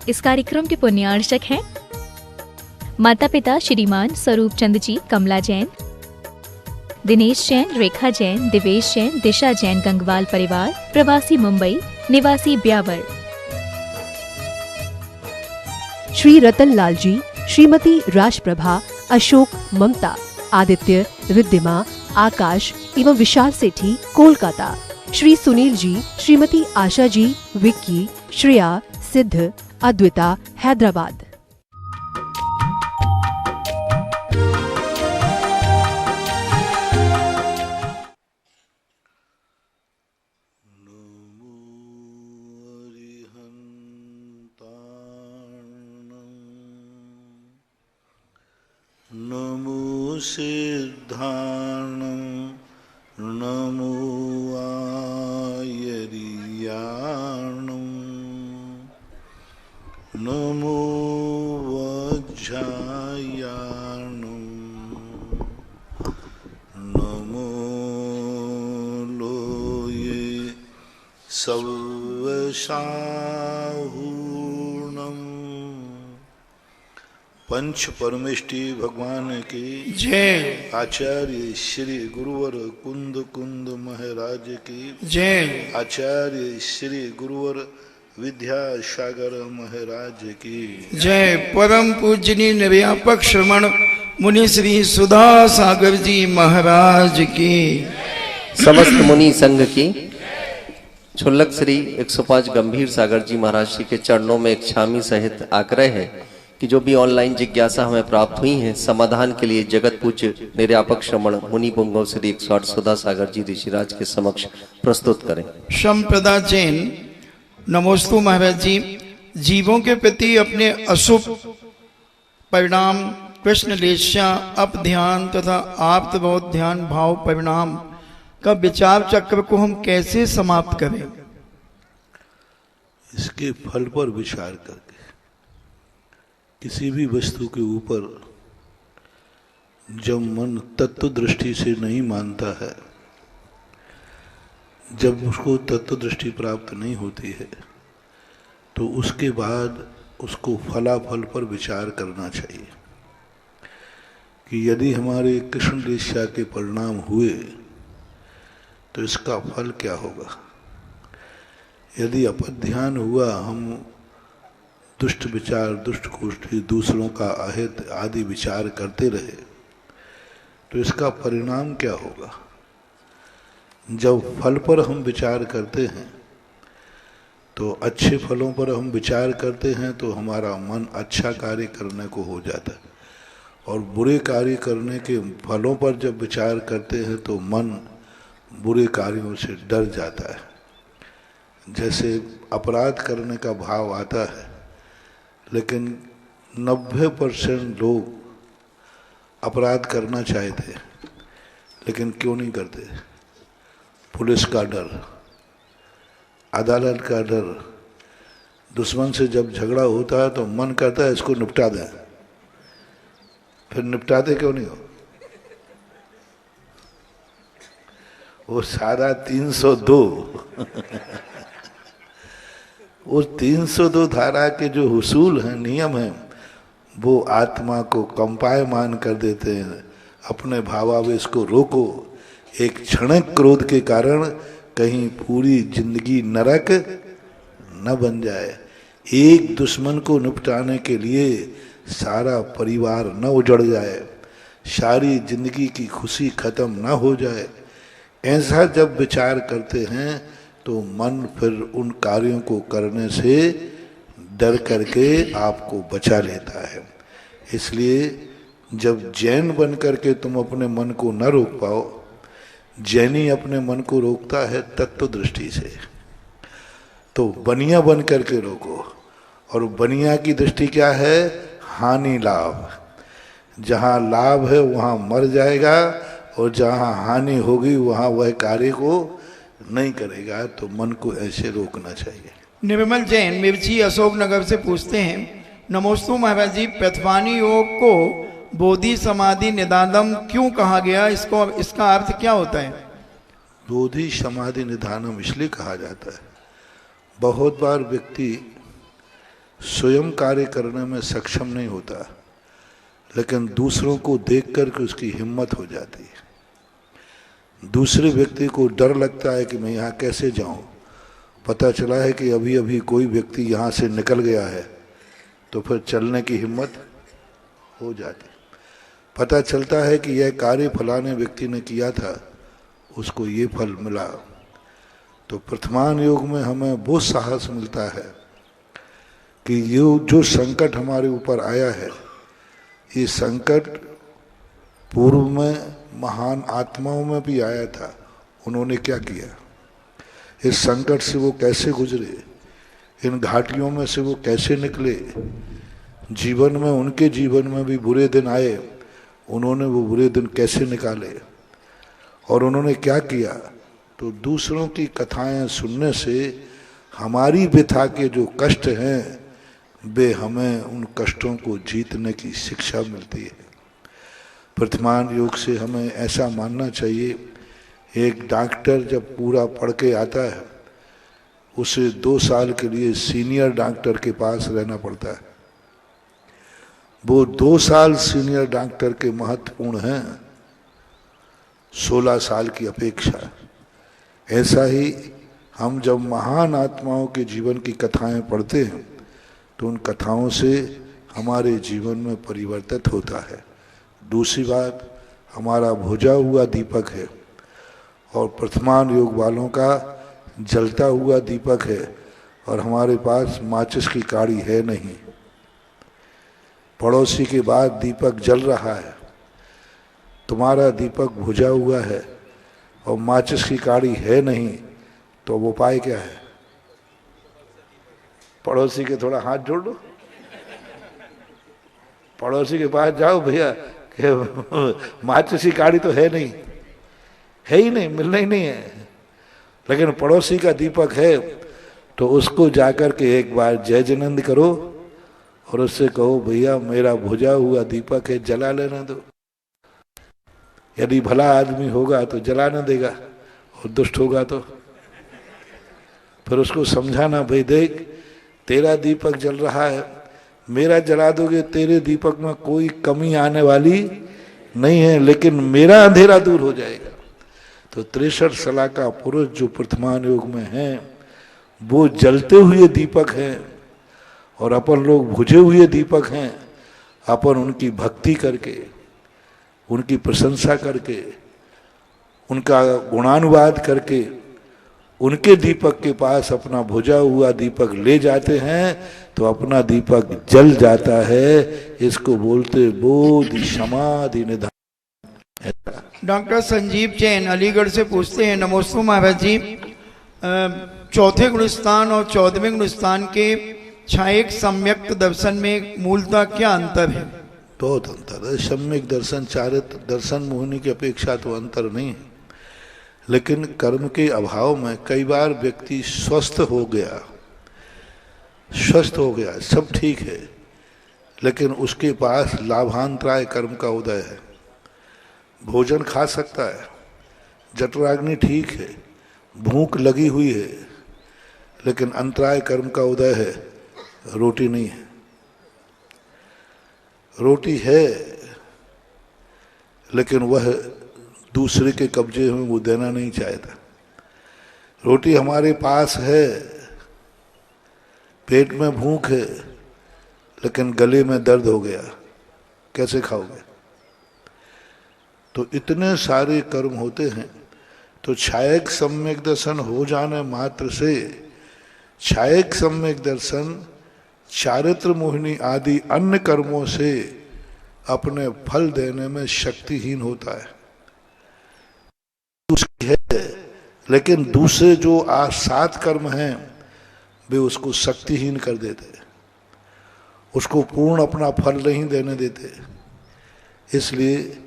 इस कार्यक्रम के पुण्यार्चक हैं माता पिता श्रीमान स्वरूप चंद जी, कमला जैन, दिनेश जैन, रेखा जैन, दिवेश जैन, दिशा जैन, गंगवाल परिवार, प्रवासी मुंबई, निवासी ब्यावर। श्री रतन लाल जी, श्रीमती राजप्रभा, अशोक, ममता, आदित्य, रिद्धिमा, आकाश एवं विशाल सेठी, कोलकाता। श्री सुनील जी, श्रीमती आशा जी, विक्की, श्रेया, सिद्ध, अद्विता, हैदराबाद। नमो सिद्धाणं नमो आयर्याणं नमो वज्रायाणं नमो लोये सर्वसाहूर्णं। पंच परमेष्टि भगवान की जय। आचार्य श्री गुरुवर कुंद कुंद महाराज की जय। आचार्य श्री गुरुवर विद्यासागर महाराज की जय। परम पूजनीय निर्व्यापक श्रमण मुनि श्री सुधा सागर जी महाराज की, समस्त मुनि संघ की, छुल्लक श्री 105 गंभीर सागर जी महाराज जी के चरणों में एक छामी सहित आग्रह है कि जो भी ऑनलाइन जिज्ञासा हमें प्राप्त हुई है, समाधान के लिए जगत पूज्य निर्व्यापक श्रमण मुनि पुंगव श्री 108 सुधा सागर जी ऋषिराज के समक्ष प्रस्तुत करें। शमप्रदा जैन, नमोस्तु महाराज जी। जीवों के प्रति अपने अशुभ परिणाम, कृष्ण लेस्या, अप ध्यान तथा आप्तबोध ध्यान भाव परिणाम का विचार चक्र को हम कैसे समाप्त करें? इसके फल पर विचार करके किसी भी वस्तु के ऊपर जब मन तत्व दृष्टि से नहीं मानता है, जब उसको तत्व दृष्टि प्राप्त नहीं होती है, तो उसके बाद उसको फलाफल पर विचार करना चाहिए कि यदि हमारे कृष्ण लेस्या के परिणाम हुए तो इसका फल क्या होगा। यदि अपध्यान हुआ, हम दुष्ट विचार, दुष्ट गोष्ठी, दूसरों का अहित आदि विचार करते रहे, तो इसका परिणाम क्या होगा। जब फल पर हम विचार करते हैं तो अच्छे फलों पर हम विचार करते हैं तो हमारा मन अच्छा कार्य करने को हो जाता है, और बुरे कार्य करने के फलों पर जब विचार करते हैं तो मन बुरे कार्यों से डर जाता है। जैसे अपराध करने का भाव आता है, लेकिन 90% लोग अपराध करना चाहते हैं, लेकिन क्यों नहीं करते। पुलिस का डर, अदालत का डर, दुश्मन से जब झगड़ा होता है तो मन करता है इसको निपटा दें, फिर निपटाते क्यों नहीं हो। वो सारा 302 उस 302 धारा के जो हुसूल हैं, नियम हैं, वो आत्मा को कंपायमान कर देते हैं। अपने भावावेश को रोको। एक क्षणिक क्रोध के कारण कहीं पूरी जिंदगी नरक न बन जाए। एक दुश्मन को निपटाने के लिए सारा परिवार न उजड़ जाए, सारी जिंदगी की खुशी खत्म न हो जाए। ऐसा जब विचार करते हैं तो मन फिर उन कार्यों को करने से डर करके आपको बचा लेता है। इसलिए जब जैन बन करके तुम अपने मन को न रोक पाओ, जैनी अपने मन को रोकता है तत्व दृष्टि से, तो बनिया बन करके रोको। और बनिया की दृष्टि क्या है? हानि लाभ। जहाँ लाभ है वहाँ मर जाएगा, और जहाँ हानि होगी वहाँ वह कार्य को नहीं करेगा। तो मन को ऐसे रोकना चाहिए। निर्मल जैन मिर्ची अशोकनगर से पूछते हैं, नमोस्तु महाराज जी, प्रथमानी योग को बोधि समाधि निदानम क्यों कहा गया? इसका अर्थ क्या होता है? बोधि समाधि निधानम इसलिए कहा जाता है, बहुत बार व्यक्ति स्वयं कार्य करने में सक्षम नहीं होता, लेकिन दूसरों को देख कर के उसकी हिम्मत हो जाती है। दूसरे व्यक्ति को डर लगता है कि मैं यहाँ कैसे जाऊँ। पता चला है कि अभी अभी कोई व्यक्ति यहाँ से निकल गया है, तो फिर चलने की हिम्मत हो जाती। पता चलता है कि यह कार्य फलाने व्यक्ति ने किया था, उसको ये फल मिला। तो वर्तमान योग में हमें वो साहस मिलता है कि ये जो संकट हमारे ऊपर आया है, ये संकट पूर्व में महान आत्माओं में भी आया था। उन्होंने क्या किया, इस संकट से वो कैसे गुजरे, इन घाटियों में से वो कैसे निकले। जीवन में, उनके जीवन में भी बुरे दिन आए, उन्होंने वो बुरे दिन कैसे निकाले और उन्होंने क्या किया। तो दूसरों की कथाएं सुनने से हमारी व्यथा के जो कष्ट हैं, वे हमें उन कष्टों को जीतने की शिक्षा मिलती है। वर्तमान योग से हमें ऐसा मानना चाहिए, एक डॉक्टर जब पूरा पढ़ के आता है, उसे 2 साल के लिए सीनियर डॉक्टर के पास रहना पड़ता है। वो 2 साल सीनियर डॉक्टर के महत्वपूर्ण हैं 16 साल की अपेक्षा। ऐसा ही हम जब महान आत्माओं के जीवन की कथाएं पढ़ते हैं, तो उन कथाओं से हमारे जीवन में परिवर्तित होता है। दूसरी बात, हमारा बुझा हुआ दीपक है और वर्तमान योग वालों का जलता हुआ दीपक है, और हमारे पास माचिस की काड़ी है नहीं। पड़ोसी के बाद दीपक जल रहा है, तुम्हारा दीपक बुझा हुआ है और माचिस की काड़ी है नहीं, तो वो उपाय क्या है? पड़ोसी के थोड़ा हाथ जोड़ लो, पड़ोसी के पास जाओ, भैया माचिस की काड़ी तो है नहीं, है ही नहीं, मिलना ही नहीं है, लेकिन पड़ोसी का दीपक है, तो उसको जाकर के एक बार जय जिनेंद्र करो और उससे कहो, भैया मेरा बुझा हुआ दीपक है, जला लेना दो। यदि भला आदमी होगा तो जला न देगा, और दुष्ट होगा तो फिर उसको समझाना, भाई देख तेरा दीपक जल रहा है, मेरा जला दोगे तेरे दीपक में कोई कमी आने वाली नहीं है, लेकिन मेरा अंधेरा दूर हो जाएगा। तो 63 सलाह का पुरुष जो वर्तमान योग में है, वो जलते हुए दीपक हैं और अपन लोग बुझे हुए दीपक हैं। अपन उनकी भक्ति करके, उनकी प्रशंसा करके, उनका गुणानुवाद करके, उनके दीपक के पास अपना बुझा हुआ दीपक ले जाते हैं, तो अपना दीपक जल जाता है। इसको बोलते बोधि समाधि निधान। डॉक्टर संजीव जैन अलीगढ़ से पूछते हैं, नमोस्तु महाराज जी, चौथे गुणस्थान और 14वें गुणस्थान के छायक सम्यक दर्शन में मूलतः क्या अंतर है? बहुत अंतर है। सम्यक दर्शन चारित्र दर्शन मोहिनी की अपेक्षा तो अंतर नहीं है, लेकिन कर्म के अभाव में कई बार व्यक्ति स्वस्थ हो गया, सब ठीक है, लेकिन उसके पास लाभांतराय कर्म का उदय है। भोजन खा सकता है, जठराग्नि ठीक है, भूख लगी हुई है, लेकिन अंतराय कर्म का उदय है, रोटी नहीं है। रोटी है, लेकिन वह दूसरे के कब्जे में वो देना नहीं चाहता। रोटी हमारे पास है, पेट में भूख है, लेकिन गले में दर्द हो गया, कैसे खाओगे? तो इतने सारे कर्म होते हैं। तो छायक सम्यक दर्शन हो जाने मात्र से, छायक सम्यक दर्शन चारित्र मोहिनी आदि अन्य कर्मों से अपने फल देने में शक्तिहीन होता है। उसकी है, लेकिन दूसरे जो 7 कर्म हैं, वे उसको शक्तिहीन कर देते, उसको पूर्ण अपना फल नहीं देने देते। इसलिए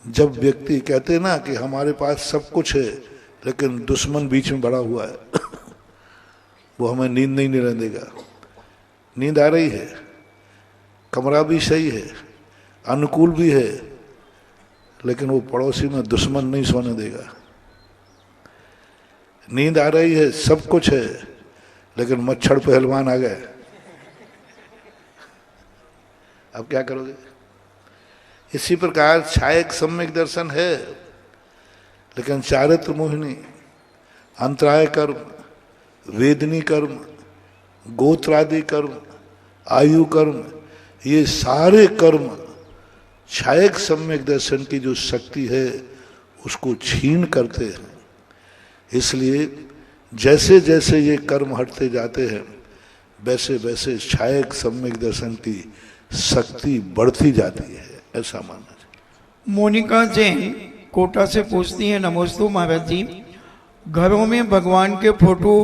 जब व्यक्ति कहते ना कि हमारे पास सब कुछ है, लेकिन दुश्मन बीच में बड़ा हुआ है, वो हमें नींद नहीं लेने देगा। नींद आ रही है, कमरा भी सही है, अनुकूल भी है, लेकिन वो पड़ोसी में दुश्मन नहीं सोने देगा। नींद आ रही है, सब कुछ है, लेकिन मच्छर पहलवान आ गए, अब क्या करोगे? इसी प्रकार छायक सम्यक दर्शन है, लेकिन चारित्र मोहिनी, अंतराय कर्म, वेदनी कर्म, गोत्रादि कर्म, आयु कर्म, ये सारे कर्म छायक सम्यक दर्शन की जो शक्ति है उसको छीन करते हैं। इसलिए जैसे जैसे ये कर्म हटते जाते हैं वैसे वैसे छायक सम्यक दर्शन की शक्ति बढ़ती जाती है, ऐसा मानना चाहिए। मोनिका जैन कोटा से पूछती हैं, नमोस्तु महाराज जी, घरों में भगवान के फोटो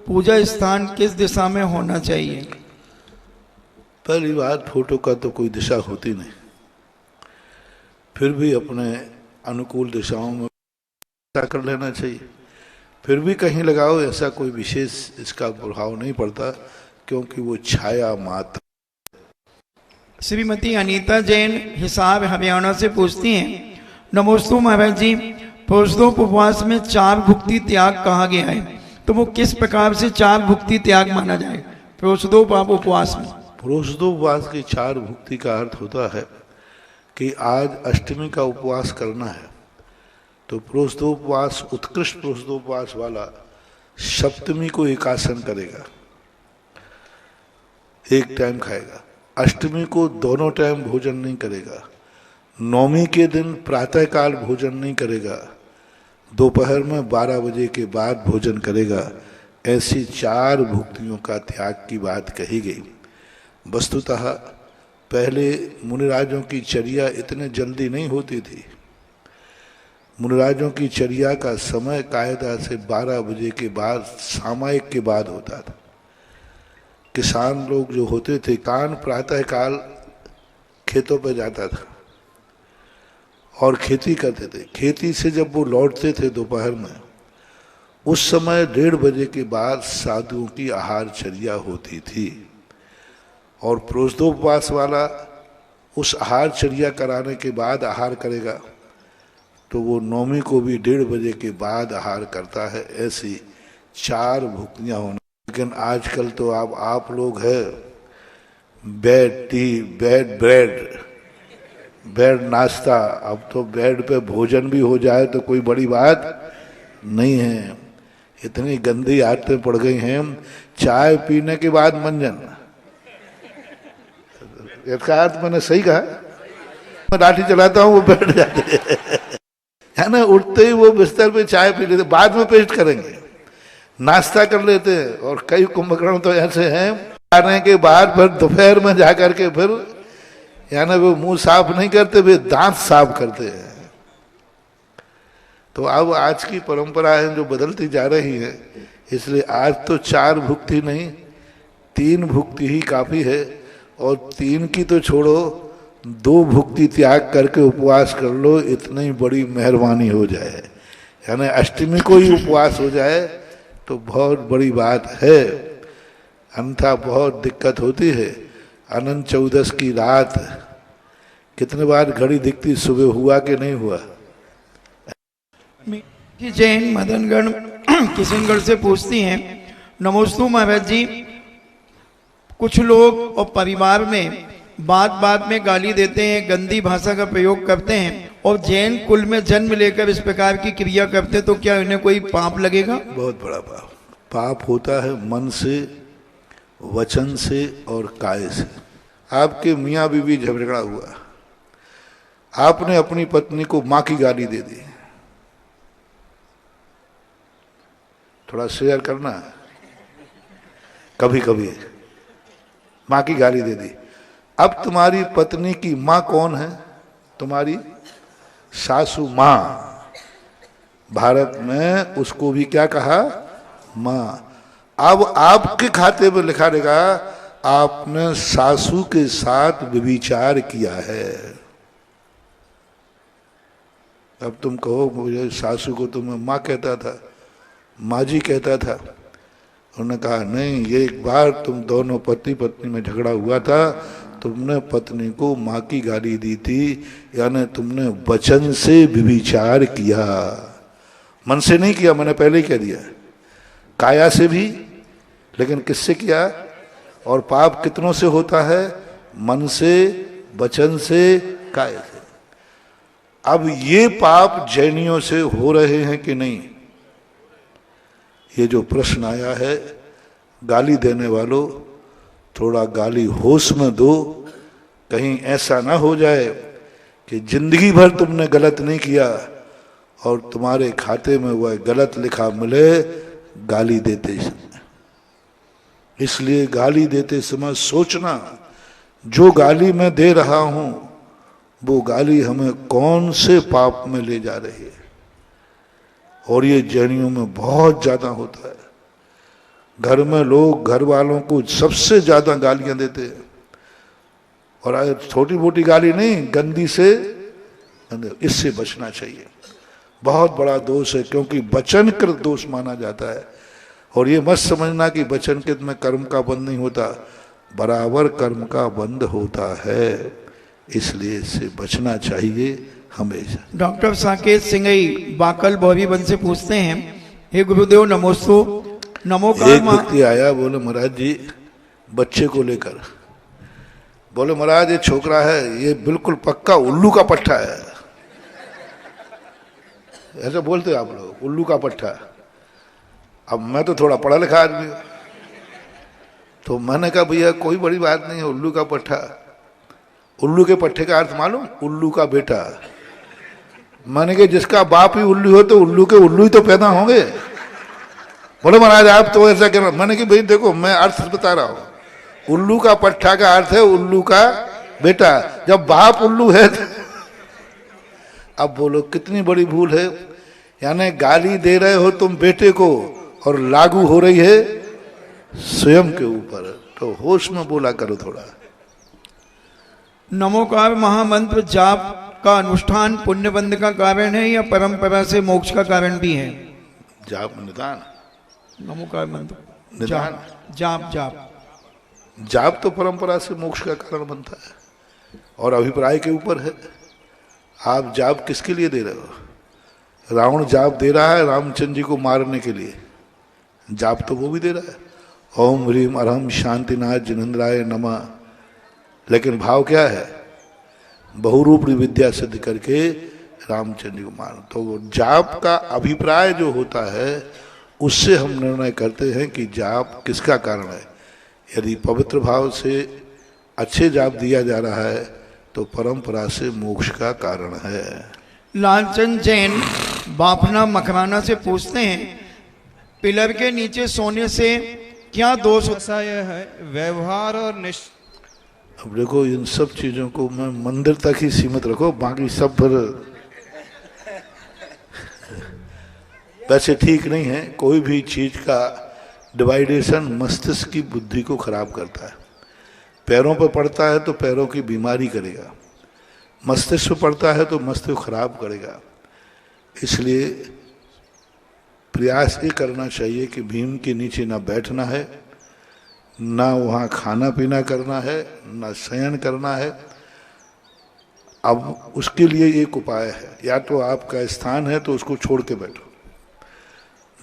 पूजा स्थान किस दिशा में होना चाहिए? पहली बात, फोटो का तो कोई दिशा होती नहीं, फिर भी अपने अनुकूल दिशाओं में कर लेना चाहिए। फिर भी कहीं लगाओ, ऐसा कोई विशेष इसका प्रभाव नहीं पड़ता, क्योंकि वो छाया मात्र। श्रीमती अनीता जैन हिसार हरियाणा से पूछती हैं, नमोस्तु महाराज जी, पुरुषोपवास में 4 भुक्ति त्याग कहा गया है, तो वो किस प्रकार से 4 भुक्ति त्याग माना जाए पुरुषोपवास में? पुरुषोपवास की 4 भुक्ति का अर्थ होता है कि आज अष्टमी का उपवास करना है, तो पुरुषोपवास, उत्कृष्ट पुरुषोपवास वाला सप्तमी को एकासन करेगा, एक टाइम खाएगा। अष्टमी को दोनों टाइम भोजन नहीं करेगा। नौमी के दिन प्रातःकाल भोजन नहीं करेगा, दोपहर में 12 बजे के बाद भोजन करेगा। ऐसी 4 भुक्तियों का त्याग की बात कही गई। वस्तुतः पहले मुनिराजों की चर्या इतने जल्दी नहीं होती थी। मुनिराजों की चर्या का समय कायदा से 12 बजे के बाद, सामायिक के बाद होता था। किसान लोग जो होते थे, कान प्रातःकाल खेतों पर जाता था और खेती करते थे। खेती से जब वो लौटते थे दोपहर में, उस समय 1:30 बजे के बाद साधुओं की आहारचर्या होती थी। और पुरुषोपवास वाला उस आहारचर्या कराने के बाद आहार करेगा, तो वो नौमी को भी 1:30 बजे के बाद आहार करता है। ऐसी 4 भुक्तियाँ होना। लेकिन आजकल तो आप लोग है, bed tea, bed bread, bed नाश्ता। अब तो बेड पे भोजन भी हो जाए तो कोई बड़ी बात नहीं है। इतनी गंदी आदतें पड़ गई हैं। चाय पीने के बाद मंजन, इसका अर्थ मैंने सही कहा? मैं लाठी चलाता हूँ, वो बैठ जाते है ना, उठते ही वो बिस्तर पे चाय पी लेते, बाद में पेस्ट करेंगे, नाश्ता कर लेते हैं। और कई कुंभकर्ण तो ऐसे हैं, खाने के बाद फिर दोपहर में जाकर के फिर यानी वो मुंह साफ नहीं करते, वे दांत साफ करते हैं। तो अब आज की परंपराएं जो बदलती जा रही है, इसलिए आज तो 4 भुक्ति नहीं, 3 भुक्ति ही काफी है। और 3 की तो छोड़ो, 2 भुक्ति त्याग करके उपवास कर लो, इतनी बड़ी मेहरबानी हो जाए। यानी अष्टमी को ही उपवास हो जाए तो बहुत बड़ी बात है, अन्यथा बहुत दिक्कत होती है। अनंत चौदस की रात कितने बार घड़ी दिखती, सुबह हुआ कि नहीं हुआ। कि जैन मदनगढ़ किशनगढ़ से पूछती हैं, नमोस्तु महाराज जी, कुछ लोग और परिवार में बात बात में गाली देते हैं, गंदी भाषा का प्रयोग करते हैं और जैन कुल में जन्म लेकर इस प्रकार की क्रिया करते, तो क्या इन्हें कोई पाप लगेगा? बहुत बड़ा पाप। पाप होता है मन से, वचन से और काय से। आपके मियाँ बीवी झगड़ा हुआ, आपने अपनी पत्नी को माँ की गाली दे दी, थोड़ा शेयर करना, कभी कभी माँ की गाली दे दी। अब तुम्हारी पत्नी की माँ कौन है? तुम्हारी सासू माँ। भारत में उसको भी क्या कहा? माँ। अब आपके खाते में लिखा रहेगा, आपने सासू के साथ व्यभिचार किया है। अब तुम कहो, मुझे सासू को तो मैं माँ कहता था, माँ जी कहता था। उन्होंने कहा नहीं, ये एक बार तुम दोनों पति पत्नी में झगड़ा हुआ था, तुमने पत्नी को माँ की गाली दी थी, यानी तुमने वचन से व्यभिचार किया, मन से नहीं किया, मैंने पहले ही कह दिया, काया से भी, लेकिन किससे किया? और पाप कितनों से होता है? मन से, वचन से, काय से। अब ये पाप जैनियों से हो रहे हैं कि नहीं, ये जो प्रश्न आया है, गाली देने वालों थोड़ा गाली होश में दो, कहीं ऐसा ना हो जाए कि जिंदगी भर तुमने गलत नहीं किया और तुम्हारे खाते में वह गलत लिखा मिले गाली देते समय। इसलिए गाली देते समय सोचना, जो गाली मैं दे रहा हूं वो गाली हमें कौन से पाप में ले जा रही है। और ये जैनियों में बहुत ज्यादा होता है। घर में लोग घर वालों को सबसे ज्यादा गालियां देते हैं, और छोटी मोटी गाली नहीं, गंदी से गंदी। इससे बचना चाहिए, बहुत बड़ा दोष है, क्योंकि वचनकृत दोष माना जाता है। और ये मत समझना कि वचनकृत में कर्म का बंध नहीं होता, बराबर कर्म का बंध होता है, इसलिए इससे बचना चाहिए हमेशा। डॉक्टर साकेत सिंगई बाकल भौरीवन से पूछते हैं, हे गुरुदेव नमोस्तु, नमो एक काल व्यक्ति आया, बोले महाराज जी बच्चे को लेकर, बोले महाराज ये छोकरा है, ये बिल्कुल पक्का उल्लू का पट्टा है। ऐसा बोलते आप लोग, उल्लू का पट्टा। अब मैं तो थोड़ा पढ़ा लिखा आदमी हूं, तो मैंने कहा भैया कोई बड़ी बात नहीं है, उल्लू का पट्टा। उल्लू के पट्टे का अर्थ मालूम, उल्लू का बेटा। मैंने कहा जिसका बाप ही उल्लू हो तो उल्लू के उल्लू ही तो पैदा होंगे। बोले महाराज आप तो ऐसा कह रहे। मैंने कहा भाई देखो मैं अर्थ बता रहा हूं, उल्लू का पट्टा का अर्थ है उल्लू का बेटा। जब बाप उल्लू है तो अब बोलो कितनी बड़ी भूल है। यानी गाली दे रहे हो तुम बेटे को और लागू हो रही है स्वयं के ऊपर, तो होश में बोला करो थोड़ा। नमोकार महामंत्र जाप का अनुष्ठान पुण्यबंध का कारण है या परंपरा से मोक्ष का कारण भी है? जाप निदान, नमोकार मंत्र निदान। जाप जाप जाप तो परंपरा से मोक्ष का कारण बनता है और अभिप्राय के ऊपर है। आप जाप किसके लिए दे रहे हो? रावण जाप दे रहा है रामचंद्र जी को मारने के लिए, जाप तो वो भी दे रहा है, ओम ह्रीम अरहम शांतिनाथ जिनेन्द्राय नमः। लेकिन भाव क्या है? बहुरूपी विद्या सिद्ध करके रामचंद्र जी को मार। तो जाप का अभिप्राय जो होता है उससे हम निर्णय करते हैं कि जाप किसका कारण है। यदि पवित्र भाव से अच्छे जाप दिया जा रहा है तो परंपरा से मोक्ष का कारण है। लालचंद जैन बाफना मकराना से पूछते हैं, पिलर के नीचे सोने से क्या दोष होता है? व्यवहार और अब देखो इन सब चीजों को मैं मंदिर तक ही सीमित रखो, बाकी सब फिर वैसे ठीक नहीं है। कोई भी चीज का डिवाइडेशन मस्तिष्क की बुद्धि को खराब करता है। पैरों पर पड़ता है तो पैरों की बीमारी करेगा, मस्तिष्क पर पड़ता है तो मस्तिष्क खराब करेगा। इसलिए प्रयास ये करना चाहिए कि भीम के नीचे ना बैठना है, ना वहाँ खाना पीना करना है, ना शयन करना है। अब उसके लिए एक उपाय है, या तो आपका स्थान है तो उसको छोड़ के बैठो,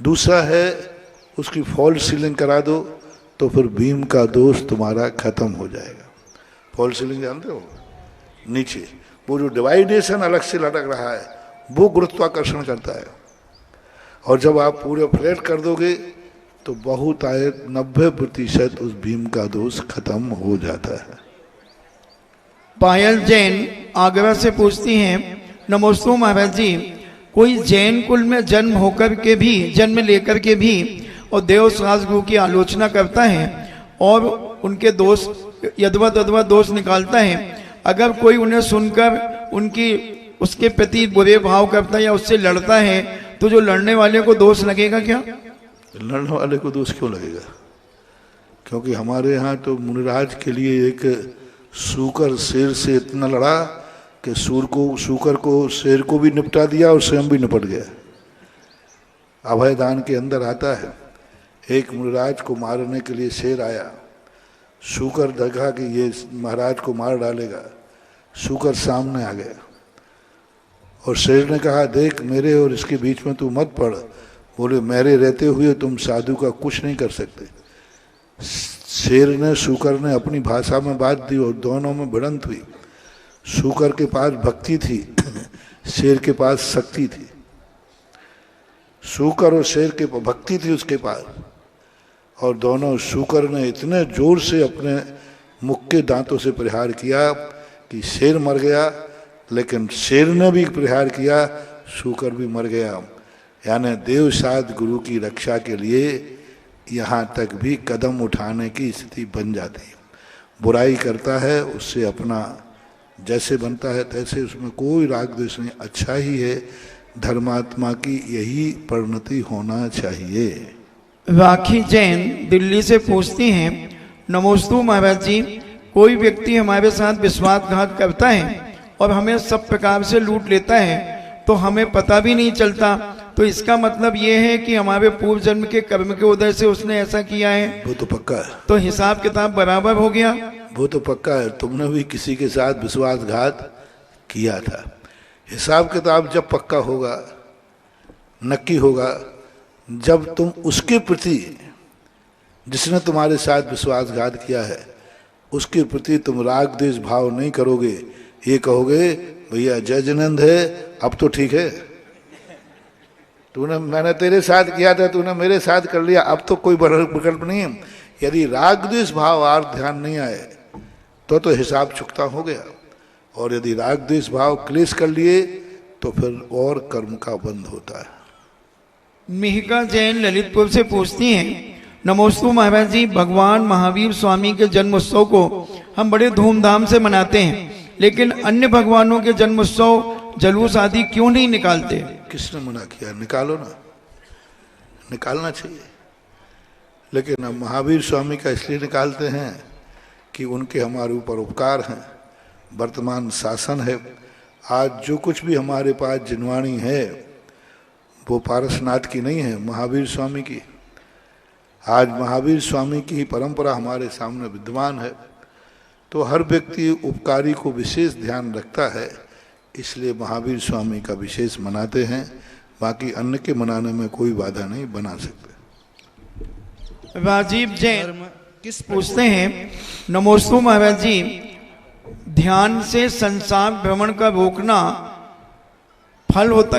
दूसरा है उसकी फॉल सीलिंग करा दो, तो फिर भीम का दोष तुम्हारा खत्म हो जाएगा। फॉल सीलिंग जानते हो? नीचे वो जो डिवाइडेशन अलग से लटक रहा है वो गुरुत्वाकर्षण करता है, और जब आप पूरे फ्लैट कर दोगे तो बहुत आए 90% उस भीम का दोष खत्म हो जाता है। पायल जैन आगरा से पूछती हैं, नमोस्तु महाराज जी, कोई जैन कुल में जन्म होकर के भी, जन्म लेकर के भी और देव सहस्त्र गुरु की आलोचना करता है और उनके दोष यदवा तदवा दोष निकालता है। अगर कोई उन्हें सुनकर उनकी उसके प्रति बुरे भाव करता है या उससे लड़ता है तो जो लड़ने वाले को दोष लगेगा क्या? लड़ने वाले को दोष क्यों लगेगा? क्योंकि हमारे यहाँ तो मुनिराज के लिए एक सूकर शेर से इतना लड़ा कि सूकर को शेर को भी निपटा दिया और स्वयं भी निपट गया। अभय दान के अंदर आता है, एक मुनिराज को मारने के लिए शेर आया, सूकर देखा कि ये महाराज को मार डालेगा, सूकर सामने आ गया और शेर ने कहा देख मेरे और इसके बीच में तू मत पड़। बोले मेरे रहते हुए तुम साधु का कुछ नहीं कर सकते। शेर ने सूकर ने अपनी भाषा में बात दी और दोनों में भिड़ंत हुई। शूकर के पास भक्ति थी, शेर के पास शक्ति थी। शूकर और शेर के भक्ति थी उसके पास, और दोनों, शूकर ने इतने जोर से अपने मुख के दांतों से प्रहार किया कि शेर मर गया, लेकिन शेर ने भी प्रहार किया, शूकर भी मर गया। यानी देवसाद गुरु की रक्षा के लिए यहाँ तक भी कदम उठाने की स्थिति बन जाती है। बुराई करता है, उससे अपना जैसे बनता है तैसे, उसमें कोई राग द्वेष नहीं, अच्छा ही है। धर्मात्मा की यही परिणति होना चाहिए। राखी जैन दिल्ली से पूछती हैं, नमोस्तु महाराज जी, कोई व्यक्ति हमारे साथ विश्वासघात करता है और हमें सब प्रकार से लूट लेता है तो हमें पता भी नहीं चलता, तो इसका मतलब ये है कि हमारे पूर्व जन्म के कर्म के उदय से उसने ऐसा किया है? वो तो पक्का है। तो हिसाब किताब बराबर हो गया? वो तो पक्का है। तुमने भी किसी के साथ विश्वासघात किया था। हिसाब किताब जब पक्का होगा, नक्की होगा, जब तुम उसके प्रति, जिसने तुम्हारे साथ विश्वासघात किया है, उसके प्रति तुम राग द्वेष भाव नहीं करोगे। ये कहोगे भैया जय जिनेंद्र है, अब तो ठीक है, मैंने तेरे साथ किया था, तूने मेरे साथ कर लिया, अब तो कोई विकल्प नहीं है। यदि राग द्वेष भाव और ध्यान नहीं आए तो हिसाब चुकता हो गया, और यदि राग द्वेष भाव क्लेश कर लिए तो फिर और कर्म का बंध होता है। मिहिका जैन ललितपुर से पूछती हैं, नमोस्तु महाराज जी, भगवान महावीर स्वामी के जन्मोत्सव को हम बड़े धूमधाम से मनाते हैं, लेकिन अन्य भगवानों के जन्मोत्सव, जलूस आदि क्यों नहीं निकालते? किसने मना किया? निकालो ना, निकालना चाहिए। लेकिन हम महावीर स्वामी का इसलिए निकालते हैं कि उनके हमारे ऊपर उपकार हैं, वर्तमान शासन है। आज जो कुछ भी हमारे पास जिनवाणी है वो पारसनाथ की नहीं है, महावीर स्वामी की। आज महावीर स्वामी की ही परंपरा हमारे सामने विद्यमान है। तो हर व्यक्ति उपकारी को विशेष ध्यान रखता है, इसलिए महावीर स्वामी का विशेष मनाते हैं। बाकी अन्य के मनाने में कोई बाधा नहीं बना सकते। राजीव जैन किस पूछते हैं, नमोस्तु महाराज जी, ध्यान से संसार भ्रमण का रोकना फल होता?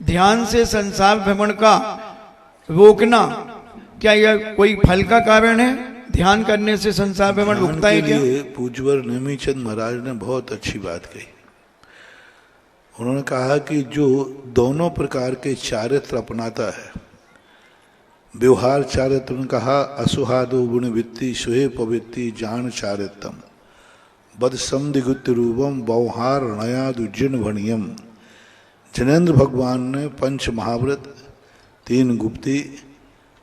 ध्यान से संसार भ्रमण का रोकना क्या यह कोई फल का कारण है? ध्यान करने से संसार भ्रमण रुकता है क्या? पूज्यवर नेमीचंद महाराज ने बहुत अच्छी बात कही। उन्होंने कहा कि जो दोनों प्रकार के चारित्र अपनाता है, व्यवहार चारित्र, उन्होंने कहा असुहादो गुण वित्ती सुहे पवित्ती जान चारित्रम बद समदिगुत्य रूपम व्यवहार नयादु जिन भणियम। जिनेन्द्र भगवान ने 5 महाव्रत, 3 गुप्ती,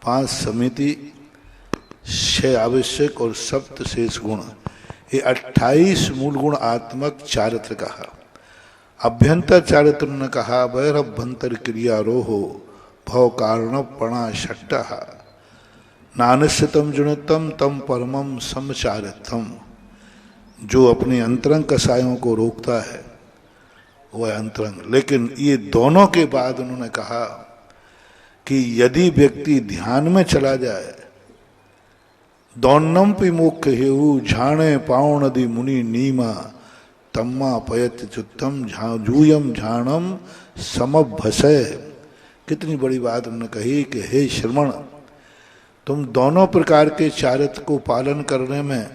5 समिति, 6 आवश्यक और 7 शेष गुण, ये 28 मूल गुण आत्मक चारित्र कहा। अभ्यंतर चारित्र ने कहा वैरभ्यंतर क्रिया रोहो भव कारण पणा षट्ट नानस्यतम जुणतम तम परमम समचारित्रम। जो अपने अंतरंग कसायों को रोकता है वह अंतरंग। लेकिन ये दोनों के बाद उन्होंने कहा कि यदि व्यक्ति ध्यान में चला जाए, दौन्नम पि मोक्ष हेऊ झाणे पावनदि मुनि नीमा तम्मा पयत चुत्तम जूयम झाणम समभसय। कितनी बड़ी बात उन्होंने कही कि हे श्रमण, तुम दोनों प्रकार के चारित्र को पालन करने में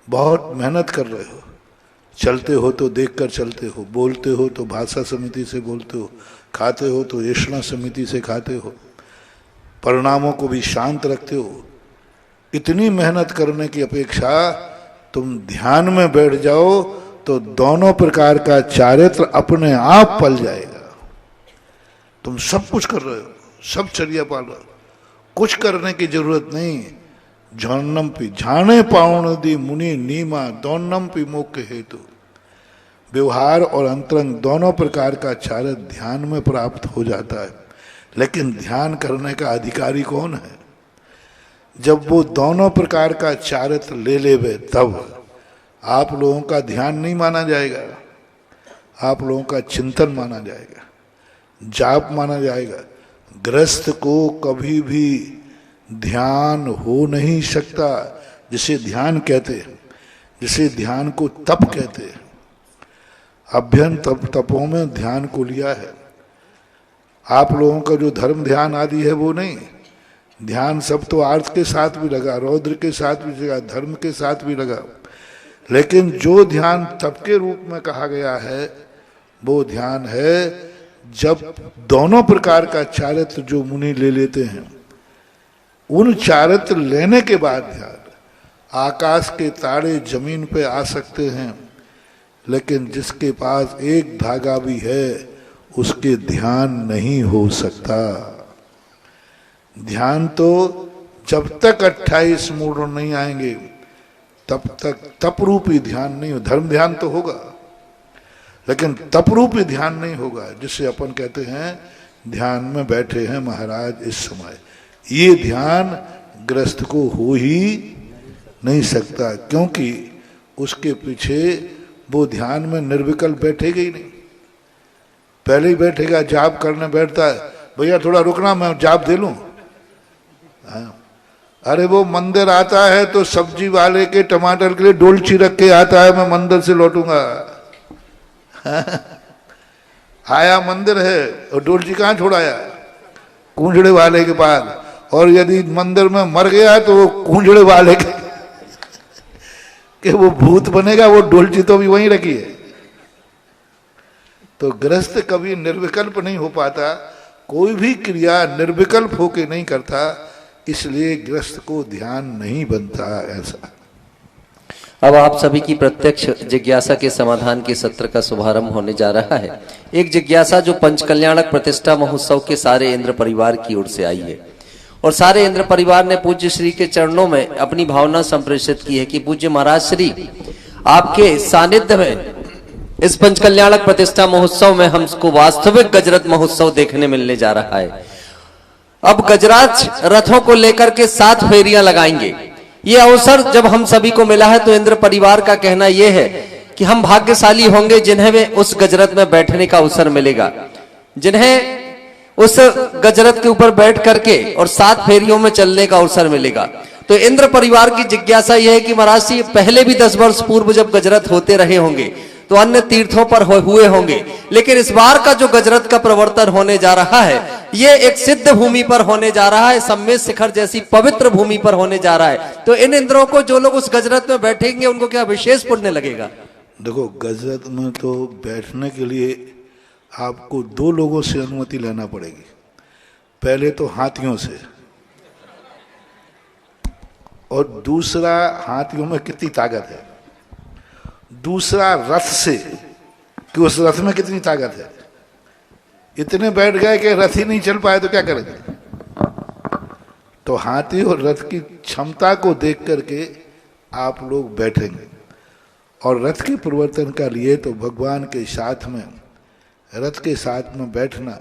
बहुत मेहनत कर रहे हो। चलते हो तो देखकर चलते हो, बोलते हो तो भाषा समिति से बोलते हो, खाते हो तो ऐषणा समिति से खाते हो, परिणामों को भी शांत रखते हो। इतनी मेहनत करने की अपेक्षा तुम ध्यान में बैठ जाओ तो दोनों प्रकार का चारित्र अपने आप पल जाएगा। तुम सब कुछ कर रहे हो, सब चर्या पाल रहे हो, कुछ करने की जरूरत नहीं। झौन्नम पी झाणे पावनदि मुनि नीमा दौन्नम पी मोक्ष हेतु। व्यवहार और अंतरंग दोनों प्रकार का चारित्र ध्यान में प्राप्त हो जाता है। लेकिन ध्यान करने का अधिकारी कौन है? जब वो दोनों प्रकार का चारित्र ले लेवे तब आप लोगों का ध्यान नहीं माना जाएगा, आप लोगों का चिंतन माना जाएगा, जाप माना जाएगा। गृहस्थ को कभी भी ध्यान हो नहीं सकता, जिसे ध्यान कहते हैं। जिसे ध्यान को तप कहते हैं। अभ्यन तपों में ध्यान को लिया है। आप लोगों का जो धर्म ध्यान आदि है वो नहीं, ध्यान सब तो अर्थ के साथ भी लगा, रौद्र के साथ भी लगा, धर्म के साथ भी लगा, लेकिन जो ध्यान तप के रूप में कहा गया है वो ध्यान है जब दोनों प्रकार का चारित्र जो मुनि ले लेते हैं, उन चारित्र लेने के बाद ध्यान। आकाश के तारे जमीन पे आ सकते हैं, लेकिन जिसके पास एक धागा भी है उसके ध्यान नहीं हो सकता। ध्यान तो जब तक 28 मूड नहीं आएंगे तब तक तप रूपी ध्यान नहीं हो। धर्म ध्यान तो होगा लेकिन तप रूपी ध्यान नहीं होगा, जिसे अपन कहते हैं ध्यान में बैठे हैं महाराज इस समय। ये ध्यान ग्रस्त को हो ही नहीं सकता, क्योंकि उसके पीछे वो ध्यान में निर्विकल्प बैठेगा ही नहीं। पहले ही बैठेगा, जाप करने बैठता है, भैया थोड़ा रुकना मैं जाप दे लूं। अरे वो मंदिर आता है तो सब्जी वाले के टमाटर के लिए डोलची रख के आता है, मैं मंदिर से लौटूंगा। आया मंदिर है और डोलची कहाँ छोड़ाया? कूंजड़े वाले के पास। और यदि मंदिर में मर गया तो वो कूंजड़े वाले के वो भूत बनेगा, वो डोलची तो भी वहीं रखी है। तो गृहस्थ कभी निर्विकल्प नहीं हो पाता, कोई भी क्रिया निर्विकल्प होके नहीं करता, इसलिए गृहस्थ को ध्यान नहीं बनता। ऐसा अब आप सभी की प्रत्यक्ष जिज्ञासा के समाधान के सत्र का शुभारंभ होने जा रहा है। एक जिज्ञासा जो पंचकल्याणक प्रतिष्ठा महोत्सव के सारे इंद्र परिवार की ओर से आई है, और सारे इंद्र परिवार ने पूज्य श्री के चरणों में अपनी भावना संप्रेषित की है कि पूज्य महाराज श्री आपके सानिध्य में इस पंचकल्याणक प्रतिष्ठा महोत्सव में हमको वास्तविक गजरथ महोत्सव देखने मिलने जा रहा है। अब गजराज रथों को लेकर के 7 फेरियां लगाएंगे। ये अवसर जब हम सभी को मिला है तो इंद्र परिवार का कहना यह है कि हम भाग्यशाली होंगे जिन्हें उस गजरथ में बैठने का अवसर मिलेगा, जिन्हें उस गजरथ के ऊपर बैठ करके और 7 फेरियों में चलने का अवसर मिलेगा। तो इंद्र परिवार की जिज्ञासा यह है कि महाराज जी पहले भी 10 वर्ष पूर्व जब गजरथ होते रहे होंगे तो अन्य तीर्थों पर हुए होंगे, लेकिन इस बार का जो गजरथ का प्रवर्तन होने जा रहा है ये एक सिद्ध भूमि पर होने जा रहा है, सम्मेद शिखर जैसी पवित्र भूमि पर होने जा रहा है। तो इन इंद्रों को जो लोग उस गजरथ में बैठेंगे उनको क्या विशेष पुण्य लगेगा? देखो, गजरथ में तो बैठने के लिए आपको 2 लोगों से अनुमति लेना पड़ेगी। पहले तो हाथियों से, और दूसरा हाथियों में कितनी ताकत है, दूसरा रथ से कि उस रथ में कितनी ताकत है। इतने बैठ गए कि रथ ही नहीं चल पाए तो क्या करेंगे? तो हाथी और रथ की क्षमता को देख करके आप लोग बैठेंगे। और रथ के परिवर्तन का लिए तो भगवान के साथ में, रथ के साथ में बैठना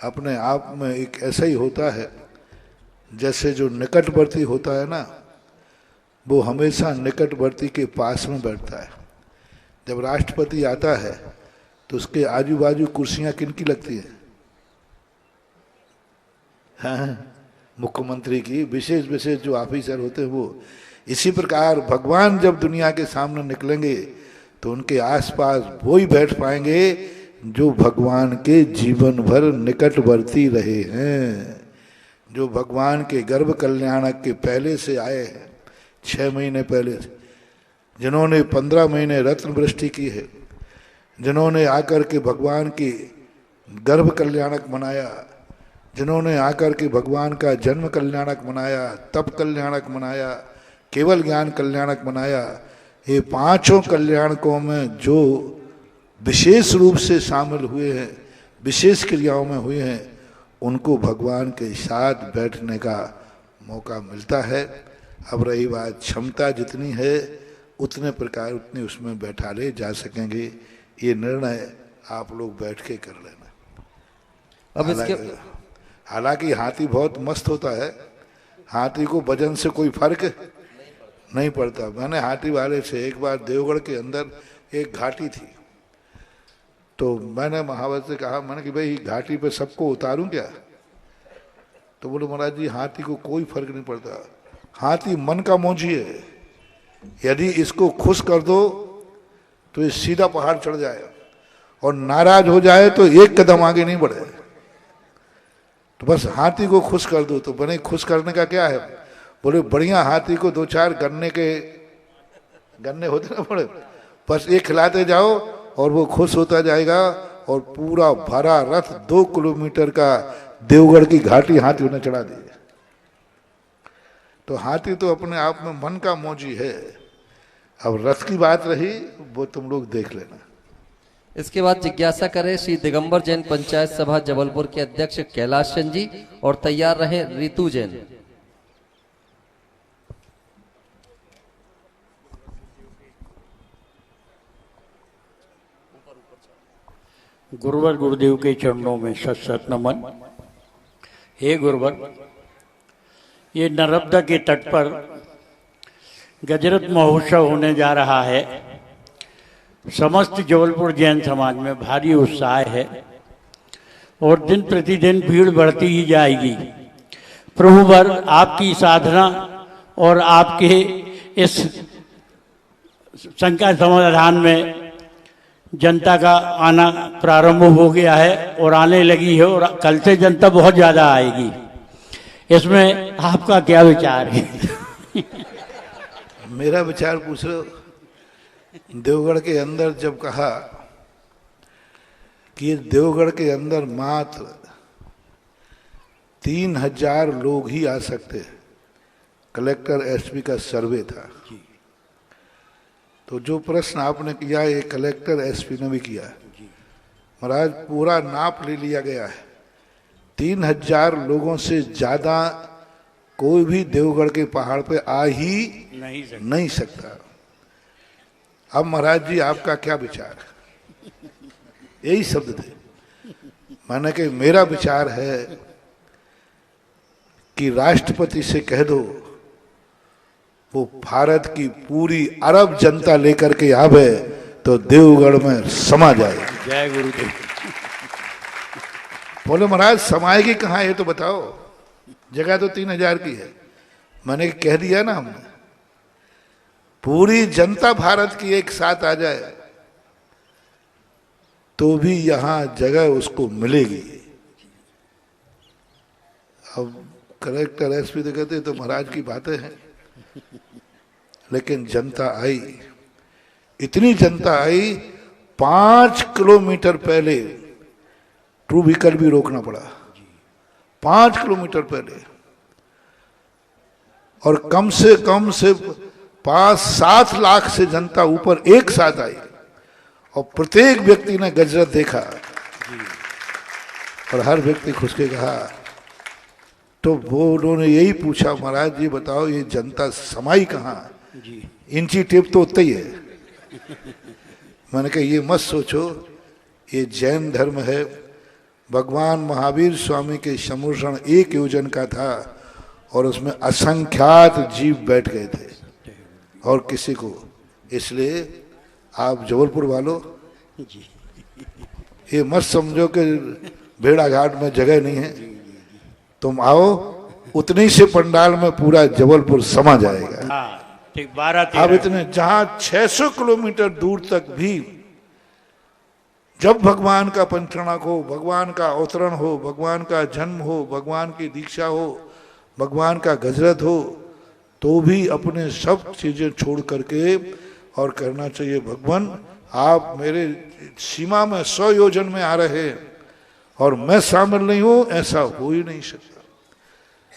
अपने आप में एक ऐसा ही होता है जैसे जो निकटवर्ती होता है ना, वो हमेशा निकटवर्ती के पास में बैठता है। जब राष्ट्रपति आता है तो उसके आजू बाजू कुर्सियां किनकी लगती हैं? हाँ, मुख्यमंत्री की, विशेष विशेष जो ऑफिसर होते हैं वो। इसी प्रकार भगवान जब दुनिया के सामने निकलेंगे तो उनके आसपास वो ही बैठ पाएंगे जो भगवान के जीवन भर निकटवर्ती रहे हैं, जो भगवान के गर्भ कल्याणक के पहले से आए हैं, 6 महीने पहले से, जिन्होंने 15 महीने रत्न वृष्टि की है, जिन्होंने आकर के भगवान की गर्भ कल्याणक मनाया, जिन्होंने आकर के भगवान का जन्म कल्याणक मनाया, तप कल्याणक मनाया, केवल ज्ञान कल्याणक मनाया। ये 5 कल्याणकों में जो विशेष रूप से शामिल हुए हैं, विशेष क्रियाओं में हुए हैं, उनको भगवान के साथ बैठने का मौका मिलता है। अब रही बात क्षमता जितनी है उतने प्रकार उतने उसमें बैठाले जा सकेंगे, ये निर्णय आप लोग बैठ के कर लेना। अब हालांकि हाथी बहुत मस्त होता है, हाथी को वजन से कोई फर्क नहीं पड़ता। मैंने हाथी वाले से एक बार देवगढ़ के अंदर एक घाटी थी, तो मैंने महावत से कहा, मैंने कि भाई घाटी पे सबको उतारूं क्या? तो बोले महाराज जी हाथी को कोई फर्क नहीं पड़ता, हाथी मन का मोची है, यदि इसको खुश कर दो तो ये सीधा पहाड़ चढ़ जाए, और नाराज हो जाए तो एक कदम आगे नहीं बढ़े। तो बस हाथी को खुश कर दो। तो बने खुश करने का क्या है? बोले बढ़िया हाथी को 2-4 गन्ने होते ना बड़े, बस एक खिलाते जाओ और वो खुश होता जाएगा, और पूरा भरा रथ 2 किलोमीटर का देवगढ़ की घाटी हाथी ने चढ़ा दी। तो हाथी तो अपने आप में मन का मौजी है। अब रथ की बात रही, वो तुम लोग देख लेना। इसके बाद जिज्ञासा करें श्री दिगंबर जैन पंचायत सभा जबलपुर के अध्यक्ष कैलाश चंद जी, और तैयार रहे रितु जैन। गुरुवर गुरुदेव के चरणों में सत सत नमन। हे गुरुवर, ये नर्मदा के तट पर गजरत महोत्सव होने जा रहा है। समस्त जबलपुर जैन समाज में भारी उत्साह है और दिन प्रतिदिन भीड़ बढ़ती ही जाएगी। प्रभुवर, आपकी साधना और आपके इस शंका समाधान में जनता का आना प्रारंभ हो गया है और आने लगी है, और कल से जनता बहुत ज़्यादा आएगी। इसमें आपका क्या विचार है? मेरा विचार पूछ रहे हो? देवगढ़ के अंदर जब कहा कि ये देवगढ़ के अंदर मात्र 3000 लोग ही आ सकते हैं, कलेक्टर एसपी का सर्वे था। तो जो प्रश्न आपने किया ये कलेक्टर एसपी ने भी किया। महाराज पूरा नाप ले लिया गया है, 3000 लोगों से ज्यादा कोई भी देवगढ़ के पहाड़ पे आ ही नहीं सकता। अब महाराज जी आपका क्या विचार? यही शब्द थे। माने कि मेरा विचार है कि राष्ट्रपति से कह दो वो भारत की पूरी अरब जनता लेकर के आवे तो देवगढ़ में समा जाए। जय गुरुदेव। बोले महाराज समाएगी कहाँ, ये तो बताओ। जगह तो 3000 की है। मैंने कह दिया ना, हमने पूरी जनता भारत की एक साथ आ जाए तो भी यहां जगह उसको मिलेगी। अब कलेक्टर एसपी तो कहते तो महाराज की बातें हैं, लेकिन जनता आई, इतनी जनता आई 5 किलोमीटर पहले ट्रू व्हीकल भी रोकना पड़ा। 5 किलोमीटर पहले, और कम से 5-7 लाख से जनता ऊपर एक साथ आई, और प्रत्येक व्यक्ति ने गजरत देखा और हर व्यक्ति खुश के कहा। तो वो उन्होंने यही पूछा, महाराज जी बताओ ये जनता समाई कहाँ? इंची टेप तो उतना ही है। मैंने कहा ये मत सोचो, ये जैन धर्म है। भगवान महावीर स्वामी के समूषण 1 योजन का था और उसमें असंख्यात जीव बैठ गए थे और किसी को। इसलिए आप जबलपुर वालों ये मत समझो कि भेड़ा घाट में जगह नहीं है। तुम आओ, उतनी से पंडाल में पूरा जबलपुर समा जाएगा। ठीक 12-13। अब इतने जहां 600 किलोमीटर दूर तक भी जब भगवान का पंचणाक हो, भगवान का अवतरण हो, भगवान का जन्म हो, भगवान की दीक्षा हो, भगवान का गजरत हो, तो भी अपने सब चीजें छोड़ करके और करना चाहिए भगवान आप मेरे सीमा में 100 योजन में आ रहे हैं और मैं शामिल नहीं हूं, ऐसा हो ही नहीं सकता।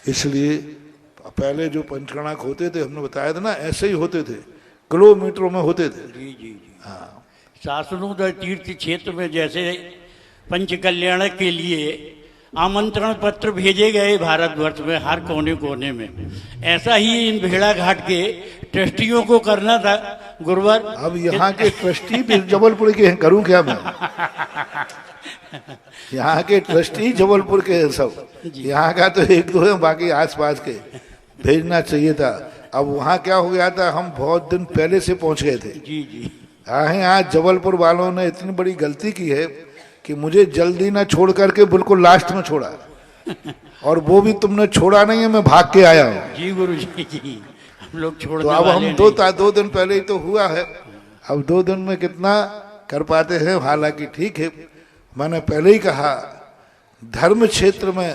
इसलिए पहले जो पंचकर्णाक होते थे, हमने बताया था ना, ऐसे ही होते थे, किलोमीटरों में होते थे। जी जी जी। हाँ, शासनोदय तीर्थ क्षेत्र में जैसे पंच कल्याण के लिए आमंत्रण पत्र भेजे गए भारतवर्ष में हर कोने कोने में, ऐसा ही इन भेड़ा घाट के ट्रस्टियों को करना था गुरुवर। अब यहाँ के ट्रस्टी भी जबलपुर के हैं, करूं क्या मैं? यहाँ के ट्रस्टी जबलपुर के हैं सब, यहाँ का तो 1-2 है, बाकी आसपास के भेजना चाहिए था। अब वहाँ क्या हो गया था, हम बहुत दिन पहले से पहुँच गए थे। जी जी। आज जबलपुर वालों ने इतनी बड़ी गलती की है कि मुझे जल्दी ना छोड़ करके बिल्कुल लास्ट में छोड़ा, और वो भी तुमने छोड़ा नहीं है, मैं भाग के आया हूँ। जी गुरु जी जी। हम लोग छोड़ने तो अब वाले हम नहीं। 2 दिन पहले ही तो हुआ है, अब 2 दिन में कितना कर पाते हैं। हालांकि ठीक है, मैंने पहले ही कहा धर्म क्षेत्र में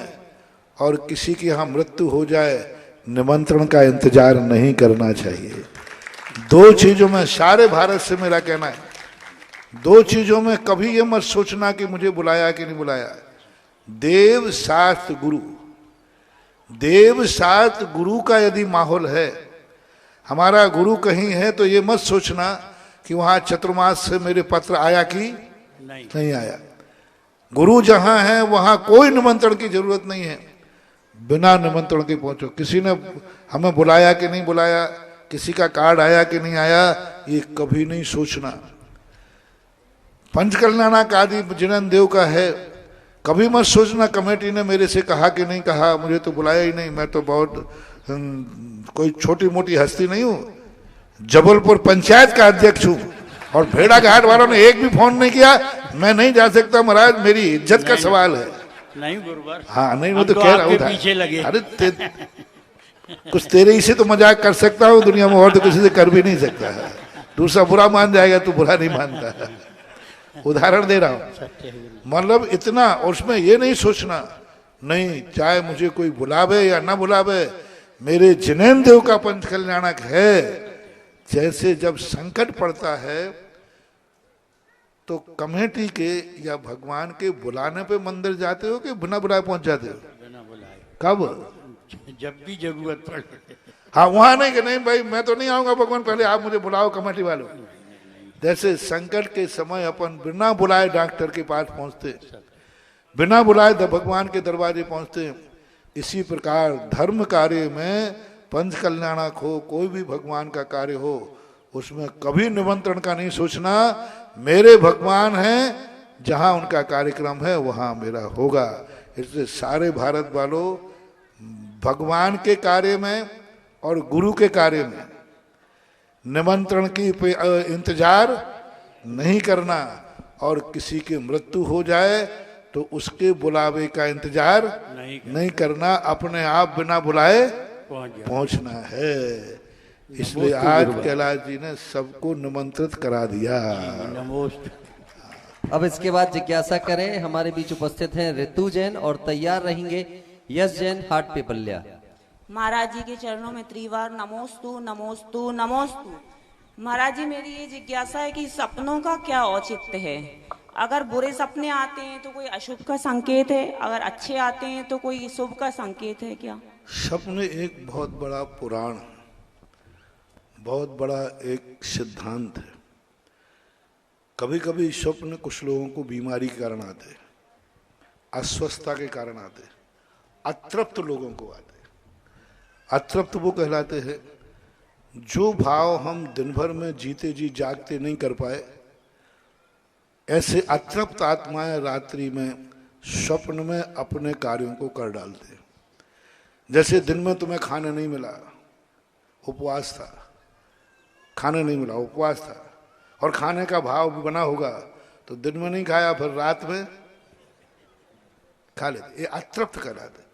और किसी की यहाँ मृत्यु हो जाए निमंत्रण का इंतजार नहीं करना चाहिए। 2 चीजों में सारे भारत से मेरा कहना है, 2 चीजों में कभी ये मत सोचना कि मुझे बुलाया कि नहीं बुलाया। देव शास्त्र गुरु, देव शास्त्र गुरु का यदि माहौल है, हमारा गुरु कहीं है, तो ये मत सोचना कि वहां चतुर्मास से मेरे पत्र आया कि नहीं आया। गुरु जहां है वहां कोई निमंत्रण की जरूरत नहीं है, बिना निमंत्रण के पहुंचो। किसी ने हमें बुलाया कि नहीं बुलाया, किसी का कार्ड आया कि नहीं आया, ये कभी नहीं सोचना। पंचकल्याणक आदि जिनन देव का है, कभी मत सोचना कमेटी ने मेरे से कहा कि नहीं कहा, मुझे तो बुलाया ही नहीं, मैं तो बहुत कोई छोटी मोटी हस्ती नहीं हूं, जबलपुर पंचायत का अध्यक्ष हूं और भेड़ा घाट वालों ने एक भी फोन नहीं किया, मैं नहीं जा सकता महाराज, मेरी इज्जत का सवाल है। नहीं गुरुवार, हाँ नहीं, वो हम तो कह रहा हूँ पीछे लगे। अरे कुछ तेरे ही से तो मजाक कर सकता हूँ दुनिया में, और तो किसी से कर भी नहीं सकता है। दूसरा बुरा मान जाएगा, तू बुरा नहीं मानता है। उदाहरण दे रहा हूँ, मतलब इतना, उसमें ये नहीं सोचना नहीं चाहे मुझे कोई बुलावे या ना बुलावे, मेरे जिनेन देव का पंच कल्याणक है। जैसे जब संकट पड़ता है तो कमेटी के या भगवान के बुलाने पे मंदिर जाते हो कि बिना बुलाए पहुंच जाते हो? बिना बुलाए, कब? जब भी जरूरत पड़े। हाँ, वहां नहीं कि नहीं भाई मैं तो नहीं आऊंगा भगवान, पहले आप मुझे बुलाओ कमेटी वालों। जैसे संकट के समय अपन बिना बुलाए डॉक्टर के पास पहुंचते, बिना बुलाए भगवान के दरवाजे पहुंचते, इसी प्रकार धर्म कार्य में पंच कल्याणक हो, कोई भी भगवान का कार्य हो, उसमें कभी निमंत्रण का नहीं सोचना। मेरे भगवान हैं, जहां उनका कार्यक्रम है वहां मेरा होगा। इसलिए सारे भारत वालों भगवान के कार्य में और गुरु के कार्य में निमंत्रण की इंतजार नहीं करना, और किसी की मृत्यु हो जाए तो उसके बुलावे का इंतजार नहीं करना, अपने आप बिना बुलाए पहुंचना है। इसलिए आज कैलाश जी ने सबको निमंत्रित करा दिया। अब इसके बाद जिज्ञासा करें, हमारे बीच उपस्थित हैं ऋतु जैन और तैयार रहेंगे यश जैन हाट पिपल्या। महाराज जी के चरणों में त्रिवार नमोस्तु नमोस्तु नमोस्तु। महाराज जी, मेरी ये जिज्ञासा है कि सपनों का क्या औचित्य है? अगर बुरे सपने आते हैं तो कोई अशुभ का संकेत है, अगर अच्छे आते हैं तो कोई शुभ का संकेत है क्या? सपने एक बहुत बड़ा पुराण, बहुत बड़ा एक सिद्धांत है। कभी कभी स्वप्न कुछ लोगों को बीमारी के कारण आते, अस्वस्थता के कारण आते, अतृप्त लोगों को आते। अतृप्त वो कहलाते हैं जो भाव हम दिन भर में जीते जी जागते नहीं कर पाए, ऐसे अतृप्त आत्माएं रात्रि में स्वप्न में अपने कार्यों को कर डालते। जैसे दिन में तुम्हें खाने नहीं मिला, उपवास था, खाने नहीं मिला, उपवास था, और खाने का भाव भी बना होगा तो दिन में नहीं खाया, फिर रात में खा लेते। ये अतृप्त कहलाते।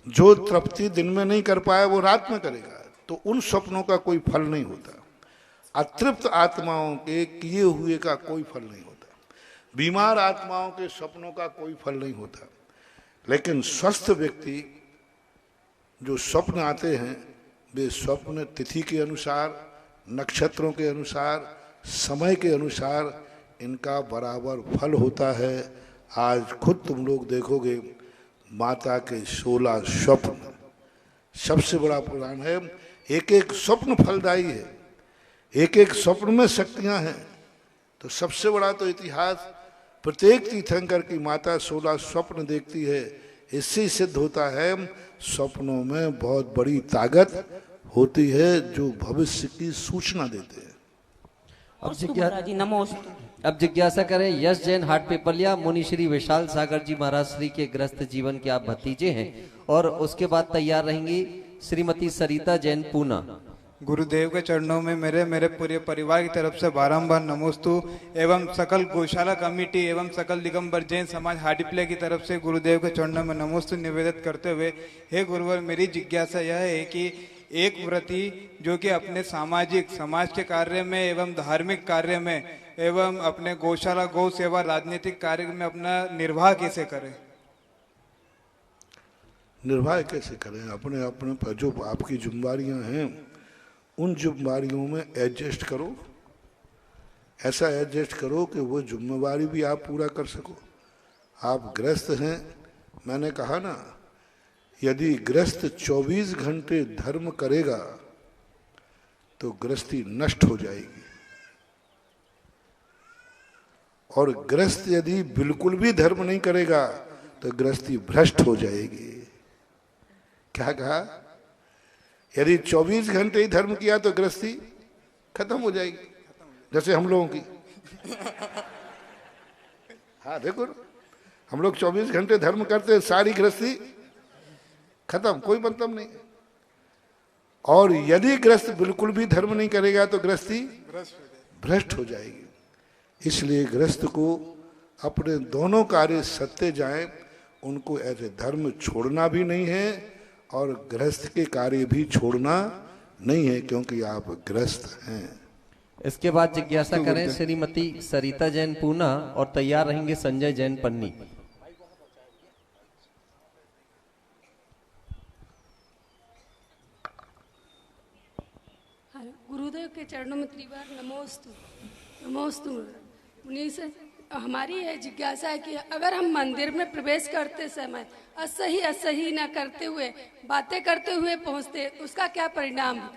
जो तृप्ति दिन में नहीं कर पाया वो रात में करेगा, तो उन स्वप्नों का कोई फल नहीं होता। अतृप्त आत्माओं के किए हुए का कोई फल नहीं होता। बीमार आत्माओं के स्वप्नों का कोई फल नहीं होता। लेकिन स्वस्थ व्यक्ति जो स्वप्न आते हैं, वे स्वप्न तिथि के अनुसार, नक्षत्रों के अनुसार, समय के अनुसार इनका बराबर फल होता है। आज खुद तुम लोग देखोगे माता के 16 स्वप्न, सबसे बड़ा पुराण है। एक एक स्वप्न फलदायी है, एक एक स्वप्न में शक्तियां हैं। तो सबसे बड़ा तो इतिहास, प्रत्येक तीर्थंकर की माता 16 स्वप्न देखती है। इससे सिद्ध होता है स्वप्नों में बहुत बड़ी ताकत होती है जो भविष्य की सूचना देते हैं। अब जिज्ञासा करें यश जैन हाट पिपल्या, मुनि श्री विशाल सागर जी महाराज श्री के ग्रस्त जीवन के आप भतीजे हैं, और उसके बाद तैयार रहेंगी श्रीमती सरिता जैन पूना। गुरुदेव के चरणों में मेरे पूरे परिवार की तरफ से बारंबार नमोस्तु एवं सकल गौशाला कमेटी एवं सकल दिगंबर जैन समाज हाटीप्ले की तरफ से गुरुदेव के चरणों में नमोस्तु निवेदित करते हुए, हे गुरुवर, मेरी जिज्ञासा यह है कि एक व्रती जो कि अपने समाज के कार्य में एवं धार्मिक कार्य में एवं अपने गौशाला गौ सेवा राजनीतिक कार्य में अपना निर्वाह कैसे करें? निर्वाह कैसे करें? अपने अपने पर जो आपकी जिम्मेदारियां हैं उन जिम्मेदारियों में एडजस्ट करो, ऐसा एडजस्ट करो कि वो जिम्मेवारी भी आप पूरा कर सको। आप गृहस्थ हैं, मैंने कहा ना, यदि गृहस्थ 24 घंटे धर्म करेगा तो गृहस्थी नष्ट हो जाएगी, और गृहस्थ यदि बिल्कुल भी धर्म नहीं करेगा तो गृहस्थी भ्रष्ट हो जाएगी। क्या कहा? यदि 24 घंटे ही धर्म किया तो गृहस्थी खत्म हो जाएगी, जैसे हम लोगों की। हाँ देखो, हम लोग 24 घंटे धर्म करते, सारी गृहस्थी खत्म, कोई मतलब नहीं। और यदि गृहस्थ बिल्कुल भी धर्म नहीं करेगा तो गृहस्थी भ्रष्ट हो जाएगी। इसलिए गृहस्थ को अपने दोनों कार्य सत्य जाएं, उनको ऐसे धर्म छोड़ना भी नहीं है और गृहस्थ के कार्य भी छोड़ना नहीं है, क्योंकि आप गृहस्थ हैं। इसके बाद जिज्ञासा करें श्रीमती सरिता जैन पूना और तैयार रहेंगे संजय जैन पन्नी। गुरुदेव के चरणों में त्रिवार नमोस्तु नमोस्तु। उन्हीं से हमारी यह जिज्ञासा है कि अगर हम मंदिर में प्रवेश करते समय असही न करते हुए बातें करते हुए पहुंचते, उसका क्या परिणाम है?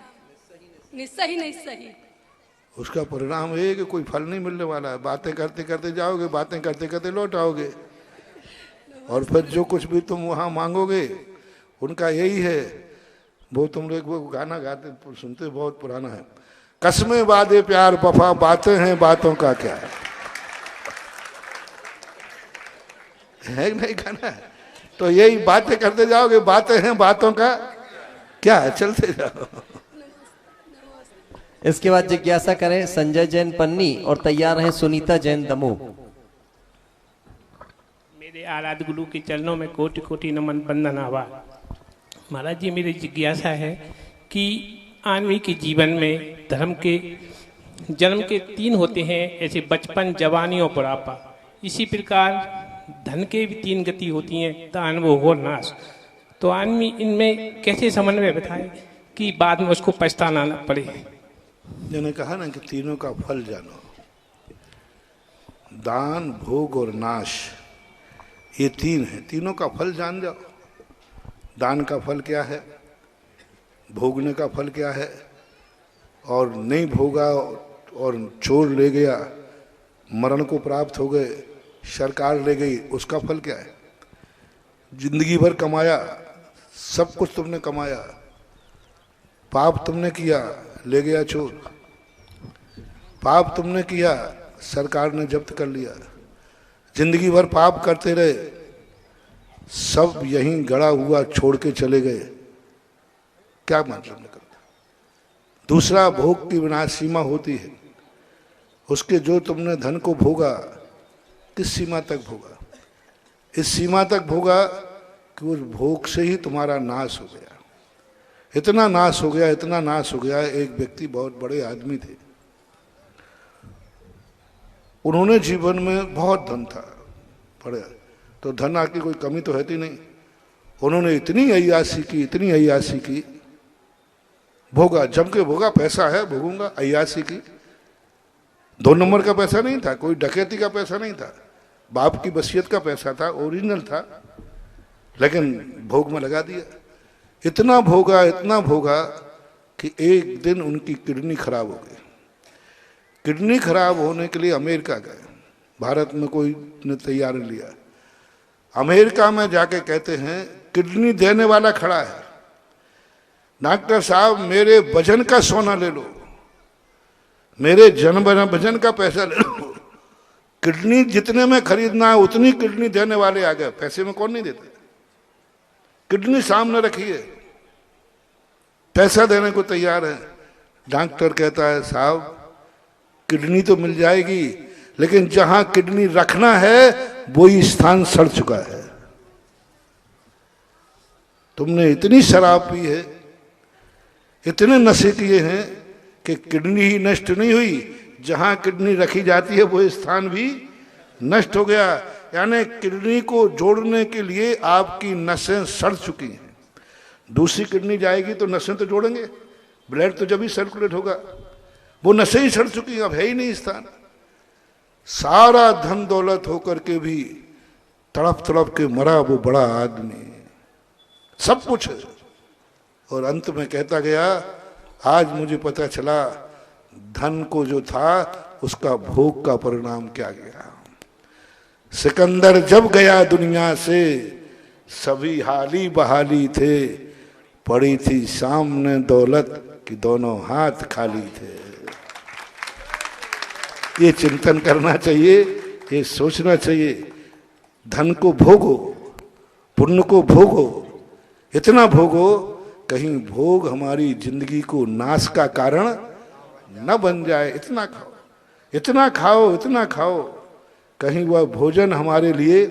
निस्सही उसका परिणाम है कि कोई फल नहीं मिलने वाला है। बातें करते करते जाओगे, बातें करते करते लौट आओगे, और फिर जो कुछ भी तुम वहां मांगोगे उनका यही है। वो तुम लोग वो गाना गाते सुनते, बहुत पुराना है, कसमें वादे प्यार वफा बातें हैं बातों का क्या है नहीं गाना है? तो यही बातें करते जाओगे, बातें हैं बातों का क्या है, चलते जाओ। इसके बाद जिज्ञासा करें संजय जैन पन्नी और तैयार हैं सुनीता जैन दमोह। मेरे आराध्य गुरु के चरणों में कोटि कोटि नमन बंदन आभार। महाराज जी, मेरी जिज्ञासा है कि आदमी के जीवन में धर्म के जन्म के 3 होते हैं, ऐसे बचपन, जवानी और बुढ़ापा। इसी प्रकार धन के भी 3 गति होती हैं, दान, वो हो नाश। तो आदमी इनमें कैसे समन्वय बिठाए कि बाद में उसको पछताना न पड़े? मैंने कहा ना कि तीनों का फल जानो, दान, भोग और नाश, ये 3 है। तीनों का फल जान जाओ। दान का फल क्या है, भोगने का फल क्या है, और नहीं भोगा और चोर ले गया, मरण को प्राप्त हो गए, सरकार ले गई, उसका फल क्या है? जिंदगी भर कमाया, सब कुछ तुमने कमाया, पाप तुमने किया, ले गया चोर। पाप तुमने किया, सरकार ने जब्त कर लिया। जिंदगी भर पाप करते रहे, सब यहीं गड़ा हुआ छोड़ के चले गए, क्या मतलब निकलता? दूसरा, भोग की विनाश सीमा होती है। उसके जो तुमने धन को भोगा, किस सीमा तक भोगा? इस सीमा तक भोगा कि उस भोग से ही तुम्हारा नाश हो गया। इतना नाश हो गया, इतना नाश हो गया। एक व्यक्ति बहुत बड़े आदमी थे, उन्होंने जीवन में बहुत धन था, बड़े, तो धन की कोई कमी तो रहती नहीं। उन्होंने इतनी अय्याशी की, इतनी अय्याशी की, भोगा, जम के भोगा, पैसा है भोगूंगा, अय्याशी की। 2 नंबर का पैसा नहीं था, कोई डकैती का पैसा नहीं था, बाप की वसीयत का पैसा था, ओरिजिनल था, लेकिन भोग में लगा दिया। इतना भोगा कि एक दिन उनकी किडनी खराब हो गई। किडनी खराब होने के लिए अमेरिका गए, भारत में कोई ने तैयारी लिया। अमेरिका में जाके कहते हैं किडनी देने वाला खड़ा है, डॉक्टर साहब मेरे वजन का सोना ले लो, मेरे वजन का पैसा ले लो, किडनी जितने में खरीदना है उतनी किडनी देने वाले आ गए। पैसे में कौन नहीं देते? किडनी सामने रखिए, पैसा देने को तैयार है। डॉक्टर कहता है साहब किडनी तो मिल जाएगी, लेकिन जहां किडनी रखना है वही स्थान सड़ चुका है। तुमने इतनी शराब पी है, इतने नशे किए हैं कि किडनी ही नष्ट नहीं हुई, जहां किडनी रखी जाती है वो स्थान भी नष्ट हो गया। यानी किडनी को जोड़ने के लिए आपकी नसें सड़ चुकी हैं। दूसरी किडनी जाएगी तो नसें तो जोड़ेंगे, ब्लड तो जब ही सर्कुलेट होगा, वो नसें ही सड़ चुकी हैं, अब है ही नहीं स्थान। सारा धन दौलत होकर के भी तड़प तड़प के मरा वो बड़ा आदमी, सब कुछ है। और अंत में कहता गया, आज मुझे पता चला धन को जो था उसका भोग का परिणाम क्या गया। सिकंदर जब गया दुनिया से सभी हाली बहाली थे, पड़ी थी सामने दौलत कि दोनों हाथ खाली थे। ये चिंतन करना चाहिए, ये सोचना चाहिए। धन को भोगो, पुण्य को भोगो, इतना भोगो कहीं भोग हमारी जिंदगी को नाश का कारण न बन जाए। इतना खाओ, इतना खाओ, इतना खाओ, कहीं वह भोजन हमारे लिए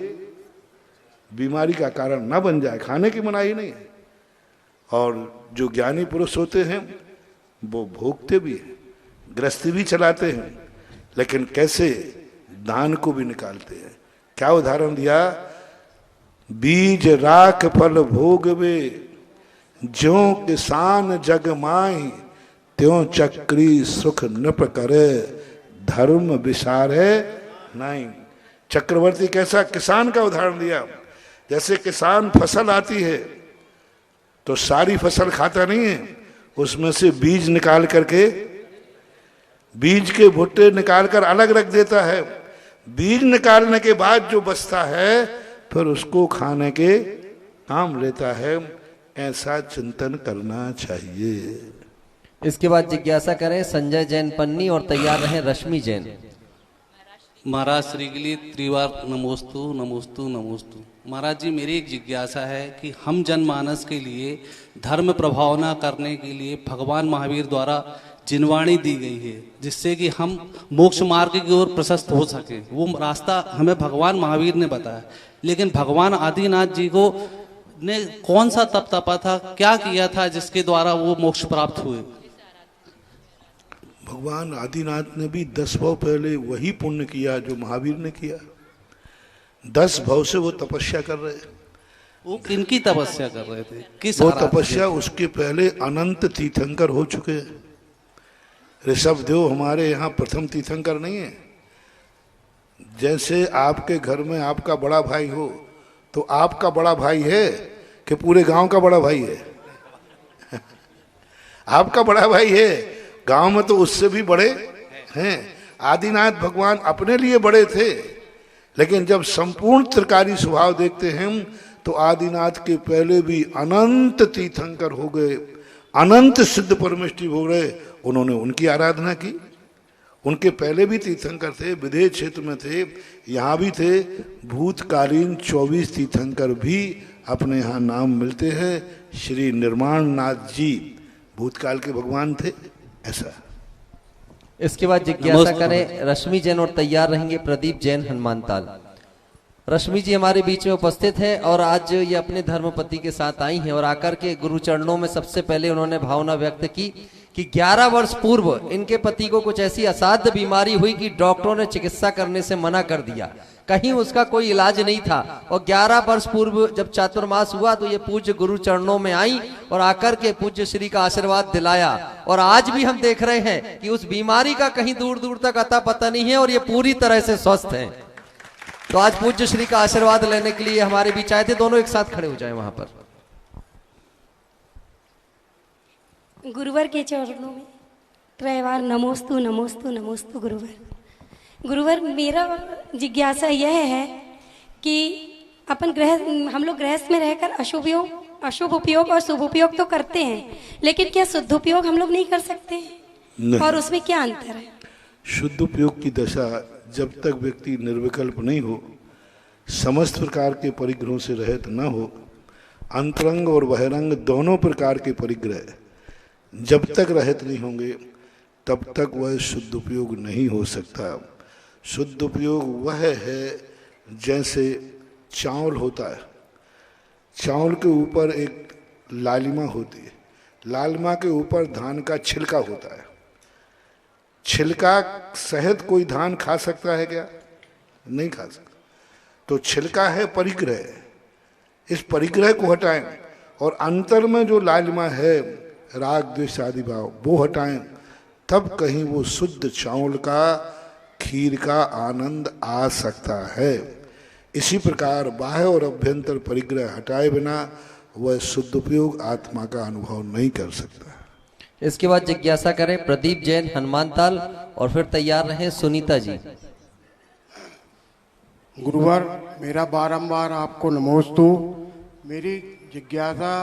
बीमारी का कारण न बन जाए। खाने की मनाही नहीं है। और जो ज्ञानी पुरुष होते हैं वो भोगते भी हैं, गृहस्थी भी चलाते हैं, लेकिन कैसे दान को भी निकालते हैं। क्या उदाहरण दिया, बीज राख फल भोगवे, ज्यों किसान जग माही, त्यों चक्री सुख नृप करे, धर्म विसारे नहीं। चक्रवर्ती कैसा किसान का उदाहरण दिया। जैसे किसान फसल आती है तो सारी फसल खाता नहीं है, उसमें से बीज निकाल करके, बीज के भुट्टे निकाल कर अलग रख देता है। बीज निकालने के बाद जो बचता है फिर उसको खाने के काम लेता है। ऐसा चिंतन करना चाहिए। इसके बाद जिज्ञासा करें संजय जैन पन्नी और तैयार रहें रश्मि जैन। महाराज श्री के लिए त्रिवार नमोस्तु नमोस्तु नमोस्तु। महाराज जी, मेरी एक जिज्ञासा है कि हम जनमानस के लिए धर्म प्रभावना करने के लिए भगवान महावीर द्वारा जिनवाणी दी गई है, जिससे कि हम मोक्ष मार्ग की ओर प्रशस्त हो सके। वो रास्ता हमें भगवान महावीर ने बताया, लेकिन भगवान आदिनाथ जी को ने कौन सा तप तपा था, क्या किया था जिसके द्वारा वो मोक्ष प्राप्त हुए? भगवान आदिनाथ ने भी 10 भव पहले वही पुण्य किया जो महावीर ने किया। 10 भव से वो तपस्या कर रहे। वो किनकी तपस्या कर रहे थे? किस वो तपस्या उसके पहले अनंत तीर्थंकर हो चुके हैं। ऋषभदेव हमारे यहाँ प्रथम तीर्थंकर नहीं है। जैसे आपके घर में आपका बड़ा भाई हो तो आपका बड़ा भाई है कि पूरे गांव का बड़ा भाई है? आपका बड़ा भाई है, गांव में तो उससे भी बड़े हैं। आदिनाथ भगवान अपने लिए बड़े थे, लेकिन जब संपूर्ण त्रिकारी स्वभाव देखते हैं तो आदिनाथ के पहले भी अनंत तीर्थंकर हो गए, अनंत सिद्ध परमेष्टि हो गए। उन्होंने उनकी आराधना की। उनके पहले भी तीर्थंकर थे, विदेह क्षेत्र में थे, यहाँ भी थे। भूतकालीन 24 तीर्थंकर भी अपने यहाँ नाम मिलते हैं। श्री निर्माण नाथ जी भूतकाल के भगवान थे। ऐसा। इसके बाद जिज्ञासा करें रश्मि जैन और तैयार रहेंगे प्रदीप जैन हनुमानताल। रश्मि जी हमारे बीच में उपस्थित है और आज ये अपने धर्मपति के साथ आई हैं और आकर के गुरु चरणों में सबसे पहले उन्होंने भावना व्यक्त की कि 11 वर्ष पूर्व इनके पति को कुछ ऐसी असाध्य बीमारी हुई कि डॉक्टरों ने चिकित्सा करने से मना कर दिया, कहीं उसका कोई इलाज नहीं था। और 11 वर्ष पूर्व जब चातुर्मास हुआ तो ये पूज्य गुरु चरणों में आई और आकर के पूज्य श्री का आशीर्वाद दिलाया। और आज भी हम देख रहे हैं कि उस बीमारी का कहीं दूर दूर तक अता पता नहीं है और ये पूरी तरह से स्वस्थ हैं। तो आज पूज्य श्री का आशीर्वाद लेने के लिए हमारे बीच आए थे। दोनों एक साथ खड़े हो जाए वहां पर। गुरुवर के चरणों में त्रैवार नमोस्तु नमोस्तु नमोस्तु गुरुवर। गुरुवर, मेरा जिज्ञासा यह है कि हम लोग गृहस्थ में रहकर अशुभ उपयोग और शुभ उपयोग तो करते हैं, लेकिन क्या शुद्ध उपयोग हम लोग नहीं कर सकते हैं? और उसमें क्या अंतर है? शुद्ध उपयोग की दशा जब तक व्यक्ति निर्विकल्प नहीं हो, समस्त प्रकार के परिग्रहों से रहित न हो, अंतरंग और बहिरंग दोनों प्रकार के परिग्रह जब तक रहित नहीं होंगे तब तक वह शुद्ध उपयोग नहीं हो सकता। शुद्ध उपयोग वह है जैसे चावल होता है, चावल के ऊपर एक लालिमा होती है, लालिमा के ऊपर धान का छिलका होता है। छिलका सहित कोई धान खा सकता है क्या? नहीं खा सकता। तो छिलका है परिग्रह, इस परिग्रह को हटाएं और अंतर में जो लालिमा है राग द्वेष आदि भाव वो हटाएं, तब कहीं वो शुद्ध चावल का खीर का आनंद आ सकता है। इसी प्रकार बाह्य और अभ्यंतर परिग्रह हटाए बिना वह शुद्ध उपयोग आत्मा का अनुभव नहीं कर सकता। इसके बाद जिज्ञासा करें प्रदीप जैन हनुमान ताल, और फिर तैयार रहें सुनीता जी। गुरुवर मेरा बारंबार आपको नमोस्तु। मेरी जिज्ञासा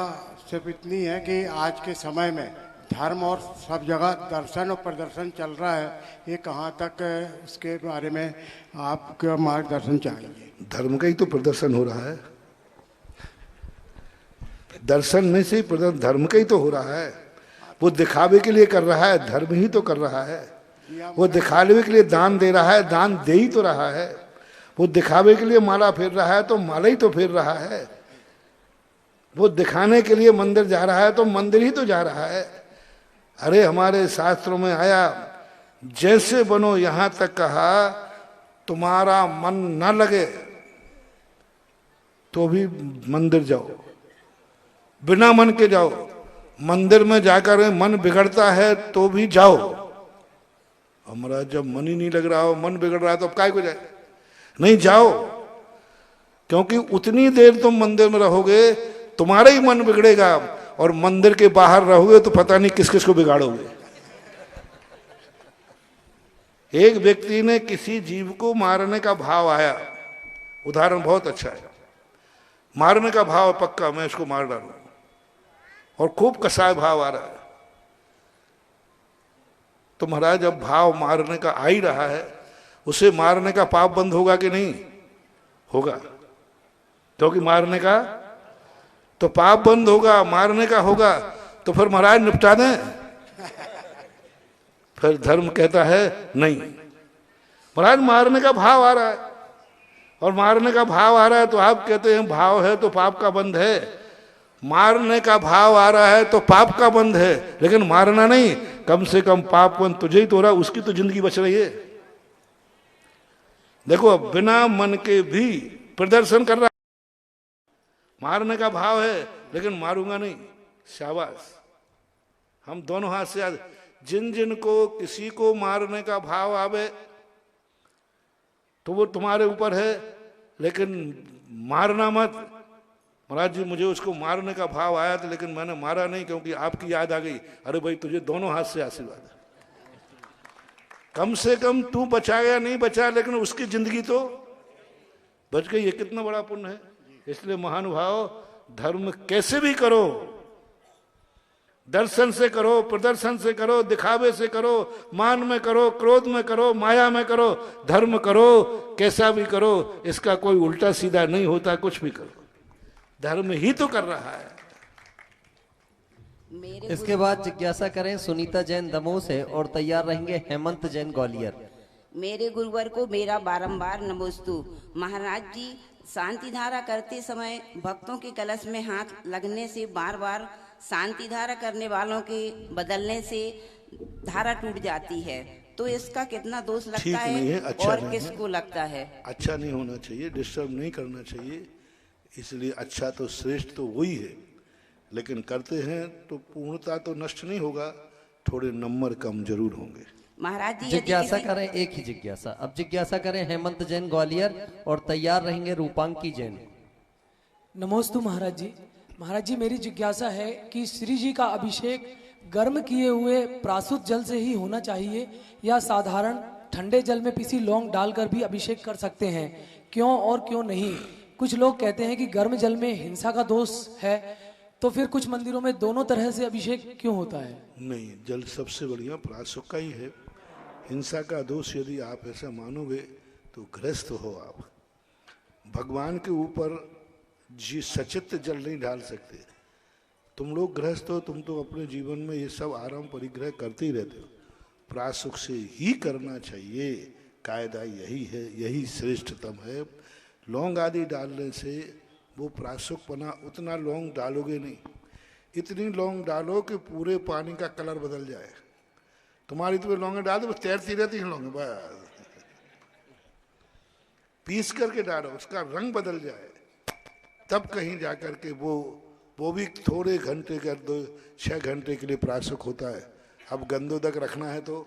सिर्फ इतनी है कि आज के समय में धर्म और सब जगह दर्शन और प्रदर्शन चल रहा है, ये कहाँ तक इसके बारे में आपका मार्गदर्शन चाहिए। धर्म का ही तो प्रदर्शन हो रहा है, दर्शन में से प्रदर्शन धर्म का ही तो हो रहा है। वो दिखावे के लिए कर रहा है, धर्म ही तो कर रहा है। वो दिखावे के लिए दान दे रहा है, दान दे ही तो रहा है। वो दिखावे के लिए माला फेर रहा है, तो माला ही तो फेर रहा है। वो दिखाने के लिए मंदिर जा रहा है, तो मंदिर ही तो जा रहा है। अरे हमारे शास्त्रों में आया, जैसे बनो, यहां तक कहा तुम्हारा मन न लगे तो भी मंदिर जाओ, बिना मन के जाओ। मंदिर में जाकर मन बिगड़ता है तो भी जाओ। हमारा जब मन ही नहीं लग रहा हो, मन बिगड़ रहा है, तो अब काय को जाए? नहीं जाओ, क्योंकि उतनी देर तुम मंदिर में रहोगे तुम्हारा ही मन बिगड़ेगा, और मंदिर के बाहर रहोगे तो पता नहीं किस किस को बिगाड़ोगे। एक व्यक्ति ने किसी जीव को मारने का भाव आया, उदाहरण बहुत अच्छा है, मारने का भाव पक्का, मैं इसको मार डालूं, और खूब कसाय भाव आ रहा है। तो महाराज जब भाव मारने का आ ही रहा है, उसे मारने का पाप बंद होगा कि नहीं होगा? क्योंकि मारने का तो पाप बंद होगा, मारने का होगा, तो फिर महाराज निपटा दें। फिर धर्म कहता है नहीं, महाराज मारने का भाव आ रहा है, और मारने का भाव आ रहा है तो आप कहते हैं भाव है तो पाप का बंध है। मारने का भाव आ रहा है तो पाप का बंध है, लेकिन मारना नहीं। कम से कम पाप बंध तुझे ही तो हो रहा, उसकी तो जिंदगी बच रही है। देखो बिना मन के भी प्रदर्शन कर रहा, मारने का भाव है लेकिन मारूंगा नहीं। शाबाश, हम दोनों हाथ से जिन जिन को किसी को मारने का भाव आवे तो वो तुम्हारे ऊपर है, लेकिन मारना मत। महाराज जी मुझे उसको मारने का भाव आया था लेकिन मैंने मारा नहीं, क्योंकि आपकी याद आ गई। अरे भाई तुझे दोनों हाथ से आशीर्वाद है, कम से कम तू बचा या नहीं बचा, लेकिन उसकी जिंदगी तो बच गई। ये कितना बड़ा पुण्य है। इसलिए महानुभाव, धर्म कैसे भी करो, दर्शन से करो, प्रदर्शन से करो, दिखावे से करो, मान में करो, क्रोध में करो, माया में करो, धर्म करो, कैसा भी करो, इसका कोई उल्टा सीधा नहीं होता। कुछ भी करो, धर्म ही तो कर रहा है। इसके बाद जिज्ञासा करें सुनीता जैन दमोह से, और तैयार रहेंगे हेमंत जैन ग्वालियर। मेरे गुरुवर को मेरा बारंबार नमोस्तु। महाराज जी शांति धारा करते समय भक्तों के कलश में हाथ लगने से, बार बार शांति धारा करने वालों के बदलने से धारा टूट जाती है, तो इसका कितना दोष लगता है, अच्छा और किसको लगता है? अच्छा नहीं होना चाहिए, डिस्टर्ब नहीं करना चाहिए। इसलिए अच्छा तो श्रेष्ठ तो वही है, लेकिन करते हैं तो पूर्णता तो नष्ट नहीं होगा, थोड़े नंबर कम जरूर होंगे। महाराज जी जिज्ञासा करें एक ही जिज्ञासा। अब जिज्ञासा करें हेमंत जैन ग्वालियर, और तैयार रहेंगे रूपांकी जैन। नमोस्तु महाराज जी। महाराज जी मेरी जिज्ञासा है कि श्री जी का अभिषेक गर्म किए हुए प्रासुत जल से ही होना चाहिए, या साधारण ठंडे जल में पिसी लौंग डालकर भी अभिषेक कर सकते हैं? क्यों और क्यों नहीं? कुछ लोग कहते हैं कि गर्म जल में हिंसा का दोष है, तो फिर कुछ मंदिरों में दोनों तरह से अभिषेक क्यों होता है? नहीं, जल सबसे बढ़िया प्रासुक का ही है। हिंसा का दोष यदि आप ऐसा मानोगे तो गृहस्थ हो आप। भगवान के ऊपर जी सचित्र जल नहीं डाल सकते। तुम लोग गृहस्थ हो, तुम तो अपने जीवन में ये सब आराम परिग्रह करते ही रहते हो। प्रासुक से ही करना चाहिए, कायदा यही है, यही श्रेष्ठतम है। लौंग आदि डालने से वो प्रासुक पना, उतना लौंग डालोगे नहीं। इतनी लौंग डालो कि पूरे पानी का कलर बदल जाए। तुम्हारी तुम्हें लौंगे डाल दो, बस तैरती रहती हैं लौंगे, बस पीस करके डालो, उसका रंग बदल जाए, तब कहीं जाकर के वो भी थोड़े घंटे के 6 घंटे के लिए प्रासुक होता है। अब गंधोदक रखना है तो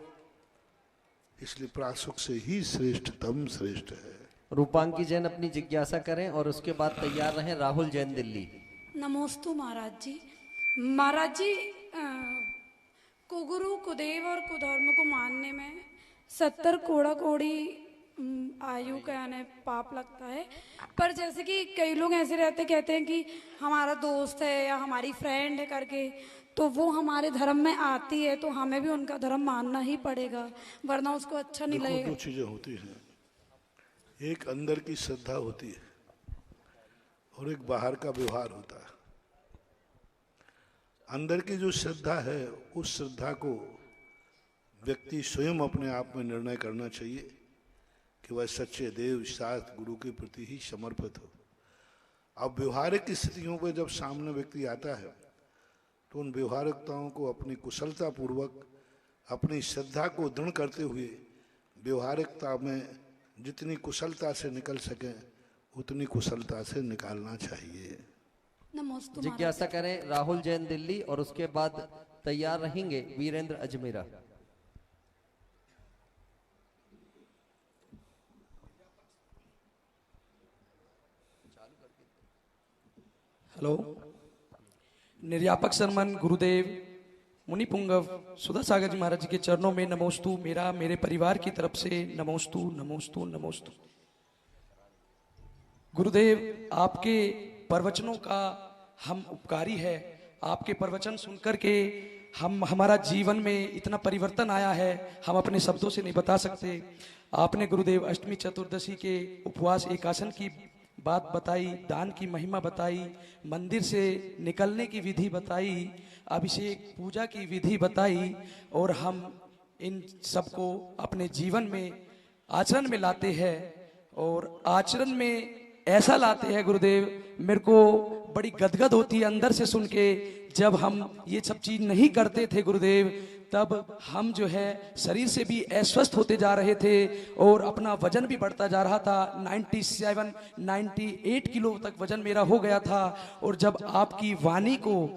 इसलिए प्रासुक से ही श्रेष्ठतम श्रेष्ठ है। रूपांकी जैन अपनी जिज्ञासा करें और उसके बाद तैयार रहें राहुल जैन दिल्ली। नमोस्तु महाराज जी। महाराज जी, कुगुरु कुदेव और कुधर्म को मानने में 70 कोड़ा कोड़ी आयु का यानी पाप लगता है। पर जैसे कि कई लोग ऐसे रहते कहते हैं कि हमारा दोस्त है या हमारी फ्रेंड है करके, तो वो हमारे धर्म में आती है तो हमें भी उनका धर्म मानना ही पड़ेगा, वरना उसको अच्छा नहीं लगेगा। दो चीजें होती हैं, एक अंदर की श्रद्धा होती है और एक बाहर का व्यवहार होता है। अंदर की जो श्रद्धा है, उस श्रद्धा को व्यक्ति स्वयं अपने आप में निर्णय करना चाहिए कि वह सच्चे देव शास्त्र गुरु के प्रति ही समर्पित हो। अब व्यवहारिक स्थितियों पर जब सामने व्यक्ति आता है तो उन व्यवहारिकताओं को अपनी कुशलता पूर्वक अपनी श्रद्धा को दृढ़ करते हुए व्यवहारिकता में जितनी कुशलता से निकल सकें उतनी कुशलता से निकालना चाहिए। नमस्ते। जिज्ञासा करें राहुल जैन दिल्ली और उसके बाद तैयार रहेंगे वीरेंद्र अजमेरा। हेलो, निर्यापक सम्मान गुरुदेव मुनि पुंगव सुधा सागर जी महाराज जी के चरणों में नमोस्तु। मेरे परिवार की तरफ से नमोस्तु नमोस्तु नमोस्तु। गुरुदेव, आपके प्रवचनों का हम उपकारी है। आपके प्रवचन सुनकर के हमारा जीवन में इतना परिवर्तन आया है, हम अपने शब्दों से नहीं बता सकते। आपने गुरुदेव अष्टमी चतुर्दशी के उपवास एकासन की बात बताई, दान की महिमा बताई, मंदिर से निकलने की विधि बताई, अभिषेक पूजा की विधि बताई, और हम इन सबको अपने जीवन में आचरण में लाते हैं। और आचरण में ऐसा लाते हैं गुरुदेव, मेरे को बड़ी गदगद होती है अंदर से सुन के। जब हम ये सब चीज नहीं करते थे गुरुदेव, तब हम जो है शरीर से भी अस्वस्थ होते जा रहे थे और अपना वजन भी बढ़ता जा रहा था। 97-98 किलो तक वजन मेरा हो गया था। और जब आपकी वाणी को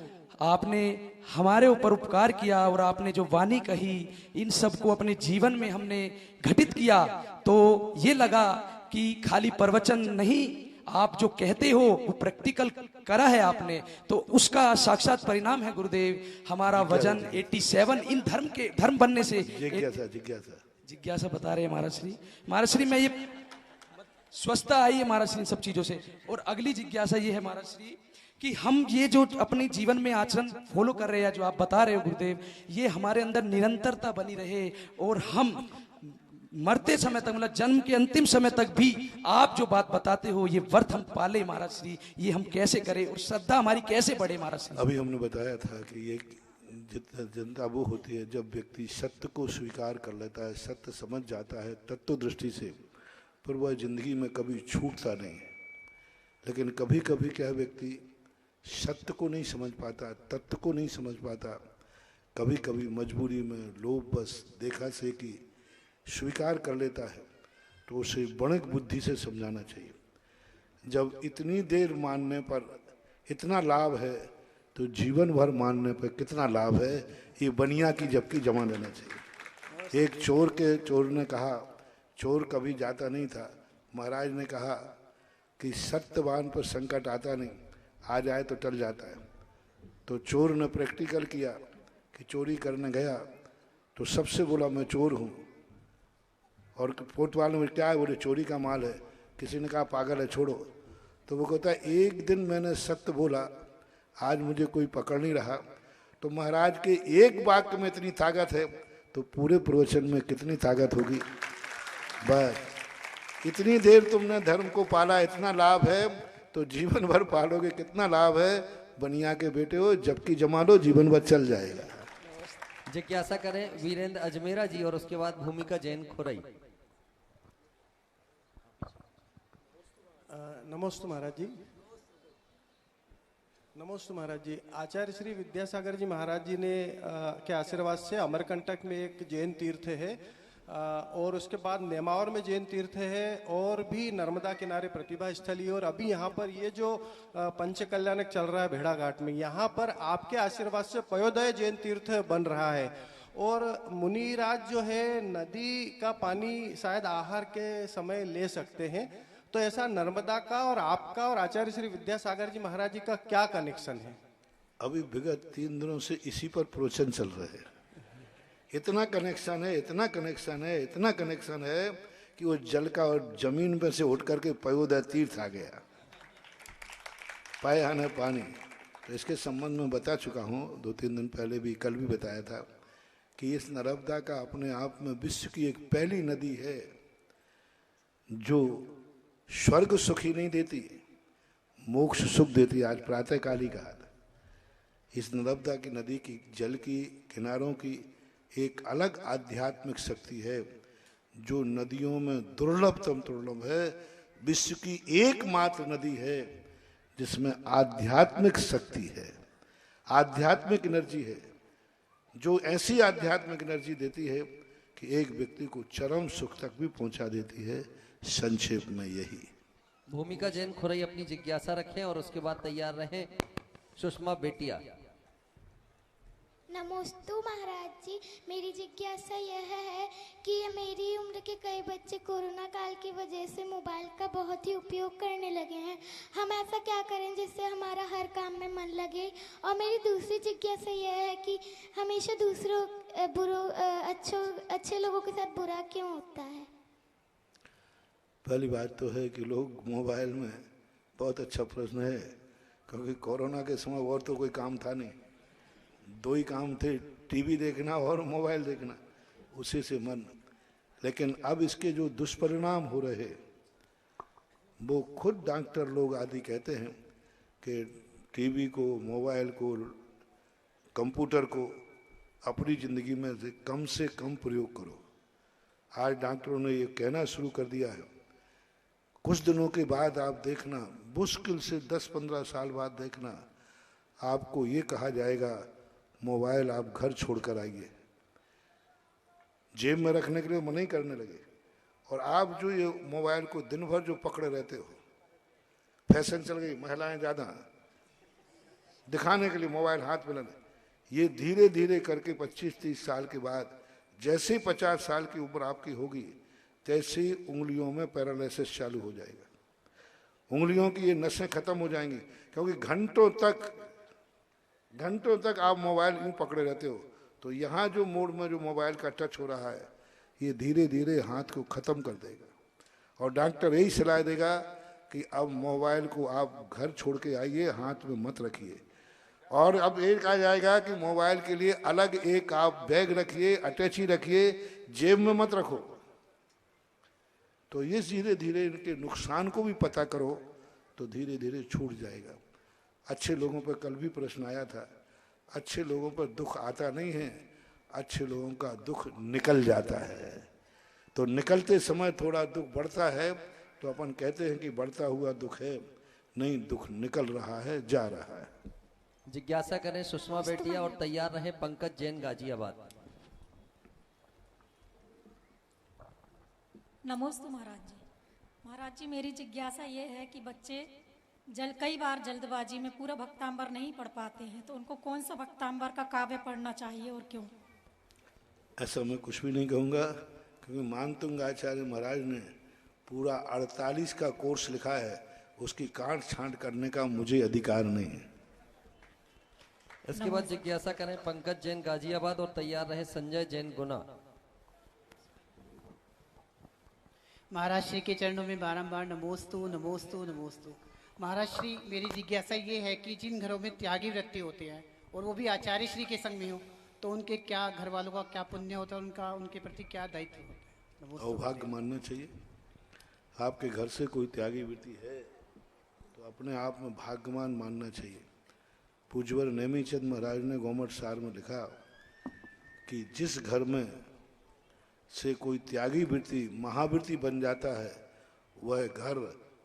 आपने हमारे ऊपर उपकार किया और आपने जो वाणी कही, इन सब को अपने जीवन में हमने घटित किया, तो ये लगा कि खाली प्रवचन नहीं, आप जो कहते हो वो प्रैक्टिकल करा है आपने, तो उसका साक्षात परिणाम है गुरुदेव। हमारा वजन 87 इन धर्म बनने से जिज्ञासा बता रहे हैं महाराज श्री में ये स्वस्थता आई है महाराज श्री इन सब चीजों से। और अगली जिज्ञासा ये है महाराज श्री कि हम ये जो अपने जीवन में आचरण फॉलो कर रहे हैं, जो आप बता रहे हो गुरुदेव, ये हमारे अंदर निरंतरता बनी रहे और हम मरते समय तक, मतलब जन्म के अंतिम समय तक भी आप जो बात बताते हो ये व्रत हम पाले महाराज श्री, ये हम कैसे करें और श्रद्धा हमारी कैसे बढ़े महाराज श्री? अभी हमने बताया था कि ये जनता वो होती है जब व्यक्ति सत्य को स्वीकार कर लेता है, सत्य समझ जाता है तत्व दृष्टि से, पर वह जिंदगी में कभी छूटता नहीं है। लेकिन कभी कभी क्या व्यक्ति सत्य को नहीं समझ पाता, तत्व को नहीं समझ पाता, कभी कभी मजबूरी में लोभ बस देखा से कि स्वीकार कर लेता है, तो उसे बड़क बुद्धि से समझाना चाहिए। जब इतनी देर मानने पर इतना लाभ है तो जीवन भर मानने पर कितना लाभ है, ये बनिया की जबकि जमा लेना चाहिए। एक चोर ने कहा, चोर कभी जाता नहीं था, महाराज ने कहा कि सत्यवान पर संकट आता नहीं, आ जाए तो टल जाता है। तो चोर ने प्रैक्टिकल किया कि चोरी करने गया तो सबसे बोला मैं चोर हूँ, और कोतवाल में क्या है, बोले चोरी का माल है। किसी ने कहा पागल है छोड़ो, तो वो कहता है एक दिन मैंने सत्य बोला, आज मुझे कोई पकड़ नहीं रहा। तो महाराज के एक वाक्य में इतनी ताकत है तो पूरे प्रवचन में कितनी ताकत होगी। बस इतनी देर तुमने धर्म को पाला, इतना लाभ है, तो जीवन भर पालोगे, कितना लाभ है। बनिया के बेटे हो, जबकि जमा लो, जीवन भर चल जाएगा। जिज्ञासा करें वीरेंद्र अजमेरा जी और उसके बाद भूमिका जैन खुरई। नमस्ते महाराज जी। नमस्ते महाराज जी। आचार्य श्री विद्यासागर जी महाराज जी ने के आशीर्वाद से अमरकंटक में एक जैन तीर्थ है और उसके बाद नेमावर में जैन तीर्थ है और भी नर्मदा किनारे प्रतिभा स्थली, और अभी यहाँ पर ये जो पंचकल्याणक चल रहा है भेड़ा घाट में, यहाँ पर आपके आशीर्वाद से पयोदय जैन तीर्थ बन रहा है। और मुनिराज जो है नदी का पानी शायद आहार के समय ले सकते हैं, तो ऐसा नर्मदा का और आपका और आचार्य श्री विद्यासागर जी महाराज जी का क्या कनेक्शन है? अभी विगत 3 दिनों से इसी पर प्रवचन चल रहे हैं। इतना कनेक्शन है, इतना कनेक्शन है, इतना कनेक्शन है कि वो जल का और जमीन में से उठ करके पयोदय तीर्थ आ गया, पाया है पानी। तो इसके संबंध में बता चुका हूँ 2-3 दिन पहले भी, कल भी बताया था कि इस नर्मदा का अपने आप में विश्व की एक पहली नदी है जो स्वर्ग सुख ही नहीं देती, मोक्ष सुख देती। आज प्रातःकाल ही कहा था, इस नर्मदा की नदी की जल की किनारों की एक अलग आध्यात्मिक शक्ति है जो नदियों में दुर्लभतम दुर्लभ है। विश्व की एकमात्र नदी है जिसमें आध्यात्मिक शक्ति है, आध्यात्मिक एनर्जी है, जो ऐसी आध्यात्मिक एनर्जी देती है कि एक व्यक्ति को चरम सुख तक भी पहुंचा देती है। संक्षेप में यही। भूमिका जैन खुरई अपनी जिज्ञासा रखें और उसके बाद तैयार रहें सुषमा बेटिया। नमोस्तु महाराज जी, मेरी जिज्ञासा यह है कि मेरी उम्र के कई बच्चे कोरोना काल की वजह से मोबाइल का बहुत ही उपयोग करने लगे हैं। हम ऐसा क्या करें जिससे हमारा हर काम में मन लगे? और मेरी दूसरी जिज्ञासा यह है कि हमेशा दूसरों अच्छे लोगों के साथ बुरा क्यों होता है? पहली बात तो है कि लोग मोबाइल में, बहुत अच्छा प्रश्न है, क्योंकि कोरोना के समय और तो कोई काम था नहीं, 2 ही काम थे, टीवी देखना और मोबाइल देखना, उसी से मन। लेकिन अब इसके जो दुष्परिणाम हो रहे वो खुद डॉक्टर लोग आदि कहते हैं कि टीवी को, मोबाइल को, कंप्यूटर को अपनी ज़िंदगी में से कम प्रयोग करो। आज डॉक्टरों ने ये कहना शुरू कर दिया है। कुछ दिनों के बाद आप देखना, मुश्किल से 10-15 साल बाद देखना, आपको ये कहा जाएगा मोबाइल आप घर छोड़कर आइए। जेब में रखने के लिए मना ही करने लगे। और आप जो ये मोबाइल को दिन भर जो पकड़े रहते हो, फैशन चल गई, महिलाएं ज़्यादा दिखाने के लिए मोबाइल हाथ में लेने, ये धीरे धीरे करके 25-30 साल के बाद जैसे 50 साल की उम्र आपकी होगी तैसे ही उंगलियों में पैरालिसिस चालू हो जाएगा। उंगलियों की ये नसें खत्म हो जाएंगी, क्योंकि घंटों तक आप मोबाइल यूँ पकड़े रहते हो। तो यहाँ जो मोड में जो मोबाइल का टच हो रहा है, ये धीरे धीरे हाथ को ख़त्म कर देगा। और डॉक्टर यही सलाह देगा कि अब मोबाइल को आप घर छोड़ के आइए, हाथ में मत रखिए। और अब एक आ जाएगा कि मोबाइल के लिए अलग एक आप बैग रखिए, अटैची रखिए, जेब में मत रखो। तो ये धीरे धीरे इनके नुकसान को भी पता करो तो धीरे धीरे छूट जाएगा। अच्छे लोगों पर कल भी प्रश्न आया था, अच्छे लोगों पर दुख आता नहीं है, अच्छे लोगों का दुख निकल जाता है। तो निकलते समय थोड़ा दुख बढ़ता है तो अपन कहते हैं कि बढ़ता हुआ दुख है, नहीं, दुख निकल रहा है, जा रहा है। जिज्ञासा करें सुषमा बेटिया और तैयार रहे पंकज जैन गाजियाबाद। नमोस्तु महाराज जी। महाराज जी, मेरी जिज्ञासा ये है कि बच्चे कई बार जल्दबाजी में पूरा भक्तांबर नहीं पढ़ पाते हैं, तो उनको कौन सा भक्तांबर का काव्य पढ़ना चाहिए और क्यों? ऐसा मैं कुछ भी नहीं कहूँगा, क्योंकि मानतुंग आचार्य महाराज ने पूरा 48 का कोर्स लिखा है, उसकी काट छांट करने का मुझे अधिकार नहीं है। इसके बाद जिज्ञासा करें पंकज जैन गाजियाबाद और तैयार रहे संजय जैन गुना। महाराज श्री के चरणों में बारंबार नमोस्तु नमोस्तु नमोस्तु। महाराज श्री, मेरी जिज्ञासा ये है कि जिन घरों में त्यागी वृत्ति होते हैं और वो भी आचार्य श्री के संग में हो, तो उनके क्या, घर वालों का क्या पुण्य होता है, उनका उनके प्रति क्या दायित्व होता है? सौभाग्य मानना चाहिए। आपके घर से कोई त्यागी वृत्ति है तो अपने आप में भाग्यवान मानना चाहिए। पूज्यवर नेमीचंद महाराज ने गोमट सार में लिखा कि जिस घर में से कोई त्यागी वृत्ति महावृत्ति बन जाता है, वह घर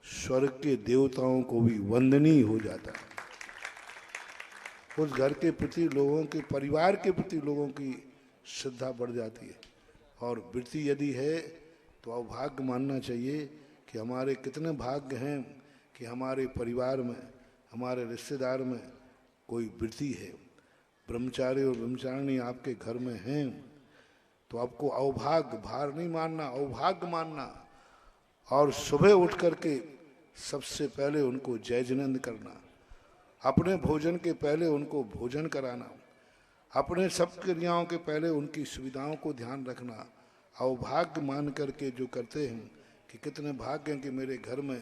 स्वर्ग के देवताओं को भी वंदनीय हो जाता है। उस घर के प्रति, लोगों के परिवार के प्रति लोगों की श्रद्धा बढ़ जाती है। और वृत्ति यदि है तो अभाग्य मानना चाहिए कि हमारे कितने भाग्य हैं कि हमारे परिवार में, हमारे रिश्तेदार में कोई वृत्ति है। ब्रह्मचारी और ब्रह्मचारिणी आपके घर में हैं तो आपको अभाग्य, भार नहीं मानना, अभाग्य मानना। और सुबह उठ करके सबसे पहले उनको जय जिनेंद्र करना, अपने भोजन के पहले उनको भोजन कराना, अपने सब क्रियाओं के पहले उनकी सुविधाओं को ध्यान रखना, अभाग्य मान करके जो करते हैं कि कितने भाग्य हैं कि मेरे घर में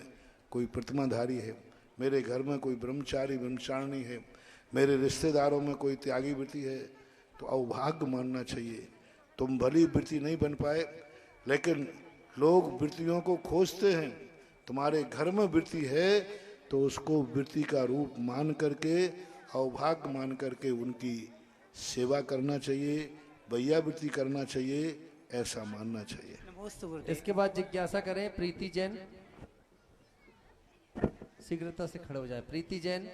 कोई प्रतिमाधारी है, मेरे घर में कोई ब्रह्मचारी ब्रह्मचारिणी है, मेरे रिश्तेदारों में कोई त्यागी वृत्ति है, तो अभाग्य मानना चाहिए। तुम भली वृत्ति नहीं बन पाए, लेकिन लोग वृत्तियों को खोजते हैं। तुम्हारे घर में वृत्ति है तो उसको वृत्ति का रूप मान करके, अभाग्य मान करके उनकी सेवा करना चाहिए, वैयावृत्ति करना चाहिए, ऐसा मानना चाहिए। इसके बाद जिज्ञासा करें प्रीति जैन, शीघ्रता से खड़े हो जाए। प्रीति जैन।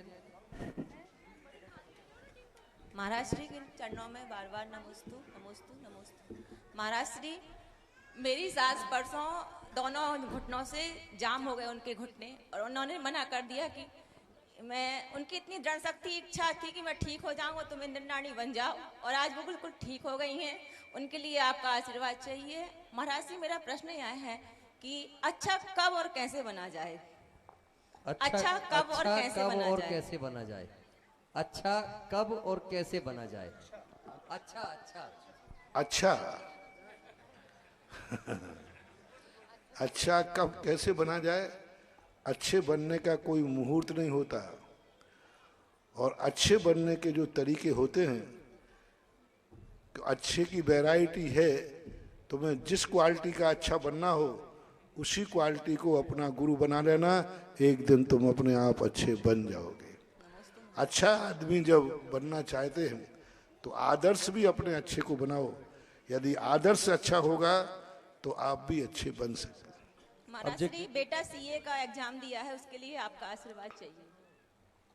महाराज श्री के चरणों में बार बार नमोस्तु नमोस्तु नमोस्तु। महाराज श्री, मेरी सास परसों दोनों घुटनों से जाम हो गए उनके घुटने, और उन्होंने मना कर दिया कि मैं, उनकी इतनी दृढ़ शक्ति इच्छा थी कि मैं ठीक हो जाऊँ तो मैं निर्नाणी बन जाऊँ, और आज वो बिल्कुल ठीक हो गई हैं। उनके लिए आपका आशीर्वाद चाहिए। महाराज जी, मेरा प्रश्न यह है कि अच्छा कब और कैसे बना जाए? अच्छा कब और कैसे बना जाए? अच्छा कब और कैसे बना जाए? अच्छा अच्छा अच्छा अच्छा कब कैसे बना जाए? अच्छे बनने का कोई मुहूर्त नहीं होता, और अच्छे बनने के जो तरीके होते हैं, तो अच्छे की वैरायटी है। तुम्हें जिस क्वालिटी का अच्छा बनना हो उसी क्वालिटी को अपना गुरु बना लेना, एक दिन तुम अपने आप अच्छे बन जाओगे। अच्छा आदमी जब बनना चाहते हैं तो आदर्श भी अपने अच्छे को बनाओ। यदि आदर्श अच्छा होगा तो आप भी अच्छे बन सकते। महाराज श्री, बेटा सीए का एग्जाम दिया है, उसके लिए आपका आशीर्वाद चाहिए।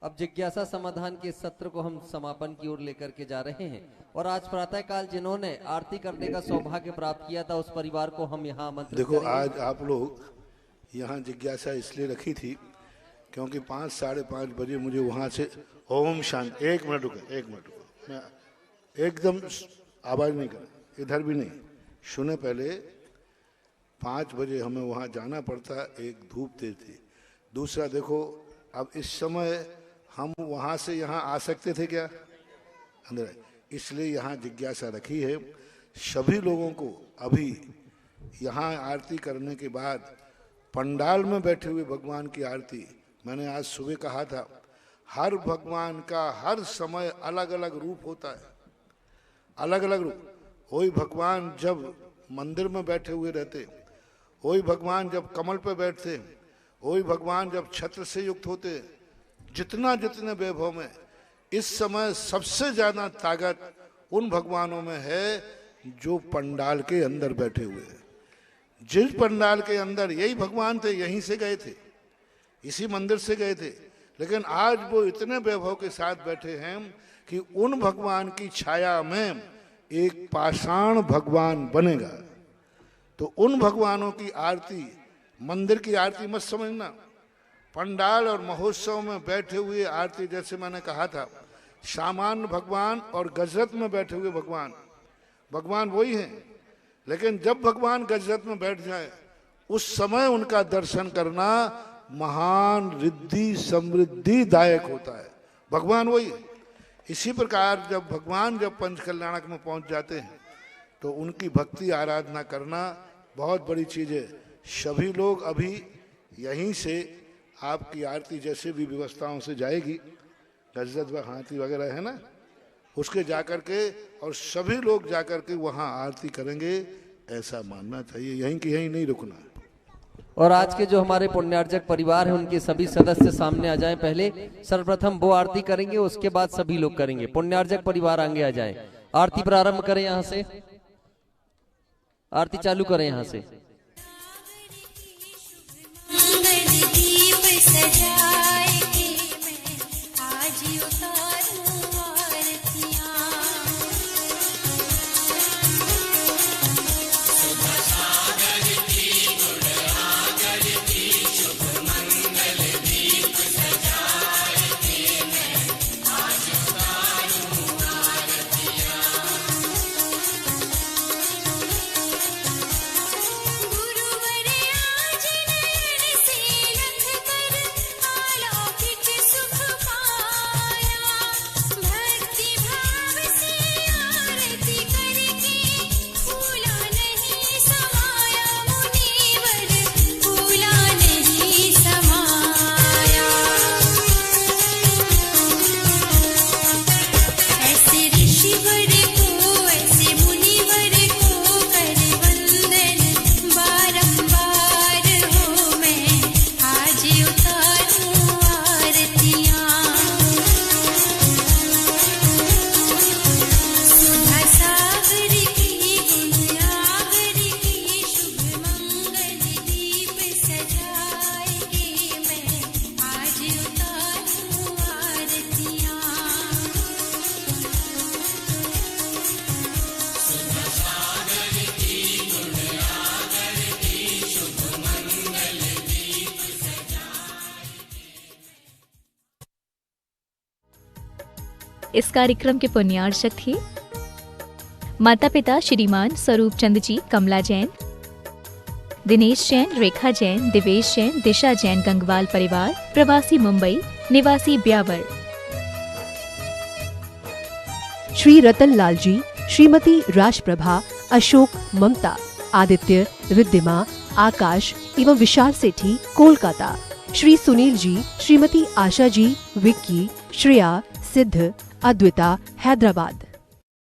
अब जिज्ञासा समाधान के सत्र को हम समापन की ओर लेकर के जा रहे हैं, और आज प्रातः काल जिन्होंने आरती करने का सौभाग्य प्राप्त किया था उस परिवार को हम यहाँ आमंत्रित देखो करेंगे। आज आप लोग यहाँ जिज्ञासा इसलिए रखी थी क्योंकि 5 साढ़े 5 बजे मुझे वहाँ से ओम शांति, एक मिनट रुको, मैं एकदम आवाज नहीं कर, इधर भी नहीं सुने, पहले 5 बजे हमें वहाँ जाना पड़ता, एक धूप तेज थी। दूसरा देखो, अब इस समय हम वहाँ से यहाँ आ सकते थे क्या अंदर? इसलिए यहाँ जिज्ञासा रखी है। सभी लोगों को अभी यहाँ आरती करने के बाद पंडाल में बैठे हुए भगवान की आरती, मैंने आज सुबह कहा था, हर भगवान का हर समय अलग अलग रूप होता है, अलग अलग रूप। वही भगवान जब मंदिर में बैठे हुए रहते, वही भगवान जब कमल पे बैठते, वही भगवान जब छत्र से युक्त होते, जितना जितने वैभव में, इस समय सबसे ज्यादा ताकत उन भगवानों में है जो पंडाल के अंदर बैठे हुए हैं। जिस पंडाल के अंदर यही भगवान थे, यहीं से गए थे, इसी मंदिर से गए थे, लेकिन आज वो इतने वैभव के साथ बैठे हैं कि उन भगवान की छाया में एक पाषाण भगवान बनेगा। तो उन भगवानों की आरती, मंदिर की आरती मत समझना, पंडाल और महोत्सव में बैठे हुए आरती, जैसे मैंने कहा था, सामान्य भगवान और गजरत में बैठे हुए भगवान, भगवान वही हैं, लेकिन जब भगवान गजरत में बैठ जाए उस समय उनका दर्शन करना महान रिद्धि समृद्धि दायक होता है। भगवान वही है। इसी प्रकार जब भगवान जब पंच कल्याणक में पहुंच जाते हैं तो उनकी भक्ति आराधना करना बहुत बड़ी चीज है। सभी लोग अभी यहीं से आपकी आरती जैसे भी व्यवस्थाओं से जाएगी, गजरत व हाथी वगैरह है ना, उसके जाकर के और सभी लोग जाकर के वहाँ आरती करेंगे, ऐसा मानना चाहिए। यहीं की यहीं नहीं रुकना। और आज के जो हमारे पुण्यार्जक परिवार है उनके सभी सदस्य सामने आ जाएं। पहले सर्वप्रथम वो आरती करेंगे, उसके बाद सभी लोग करेंगे। पुण्यार्जक परिवार आगे आ जाएं, आरती प्रारंभ करें, यहाँ से आरती चालू करें। यहाँ से दीप सजाए के मैं आज उतारूं इस कार्यक्रम के पुण्यार्चक थे माता पिता श्रीमान स्वरूप चंद जी, कमला जैन, दिनेश जैन, रेखा जैन, दिवेश जैन, दिशा जैन गंगवाल परिवार, प्रवासी मुंबई, निवासी ब्यावर। श्री रतन लाल जी, श्रीमती राजप्रभा, अशोक, ममता, आदित्य, रिद्धिमा, आकाश एवं विशाल सेठी, कोलकाता। श्री सुनील जी, श्रीमती आशा जी, विक्की, श्रेया, सिद्ध, अद्विता, हैदराबाद।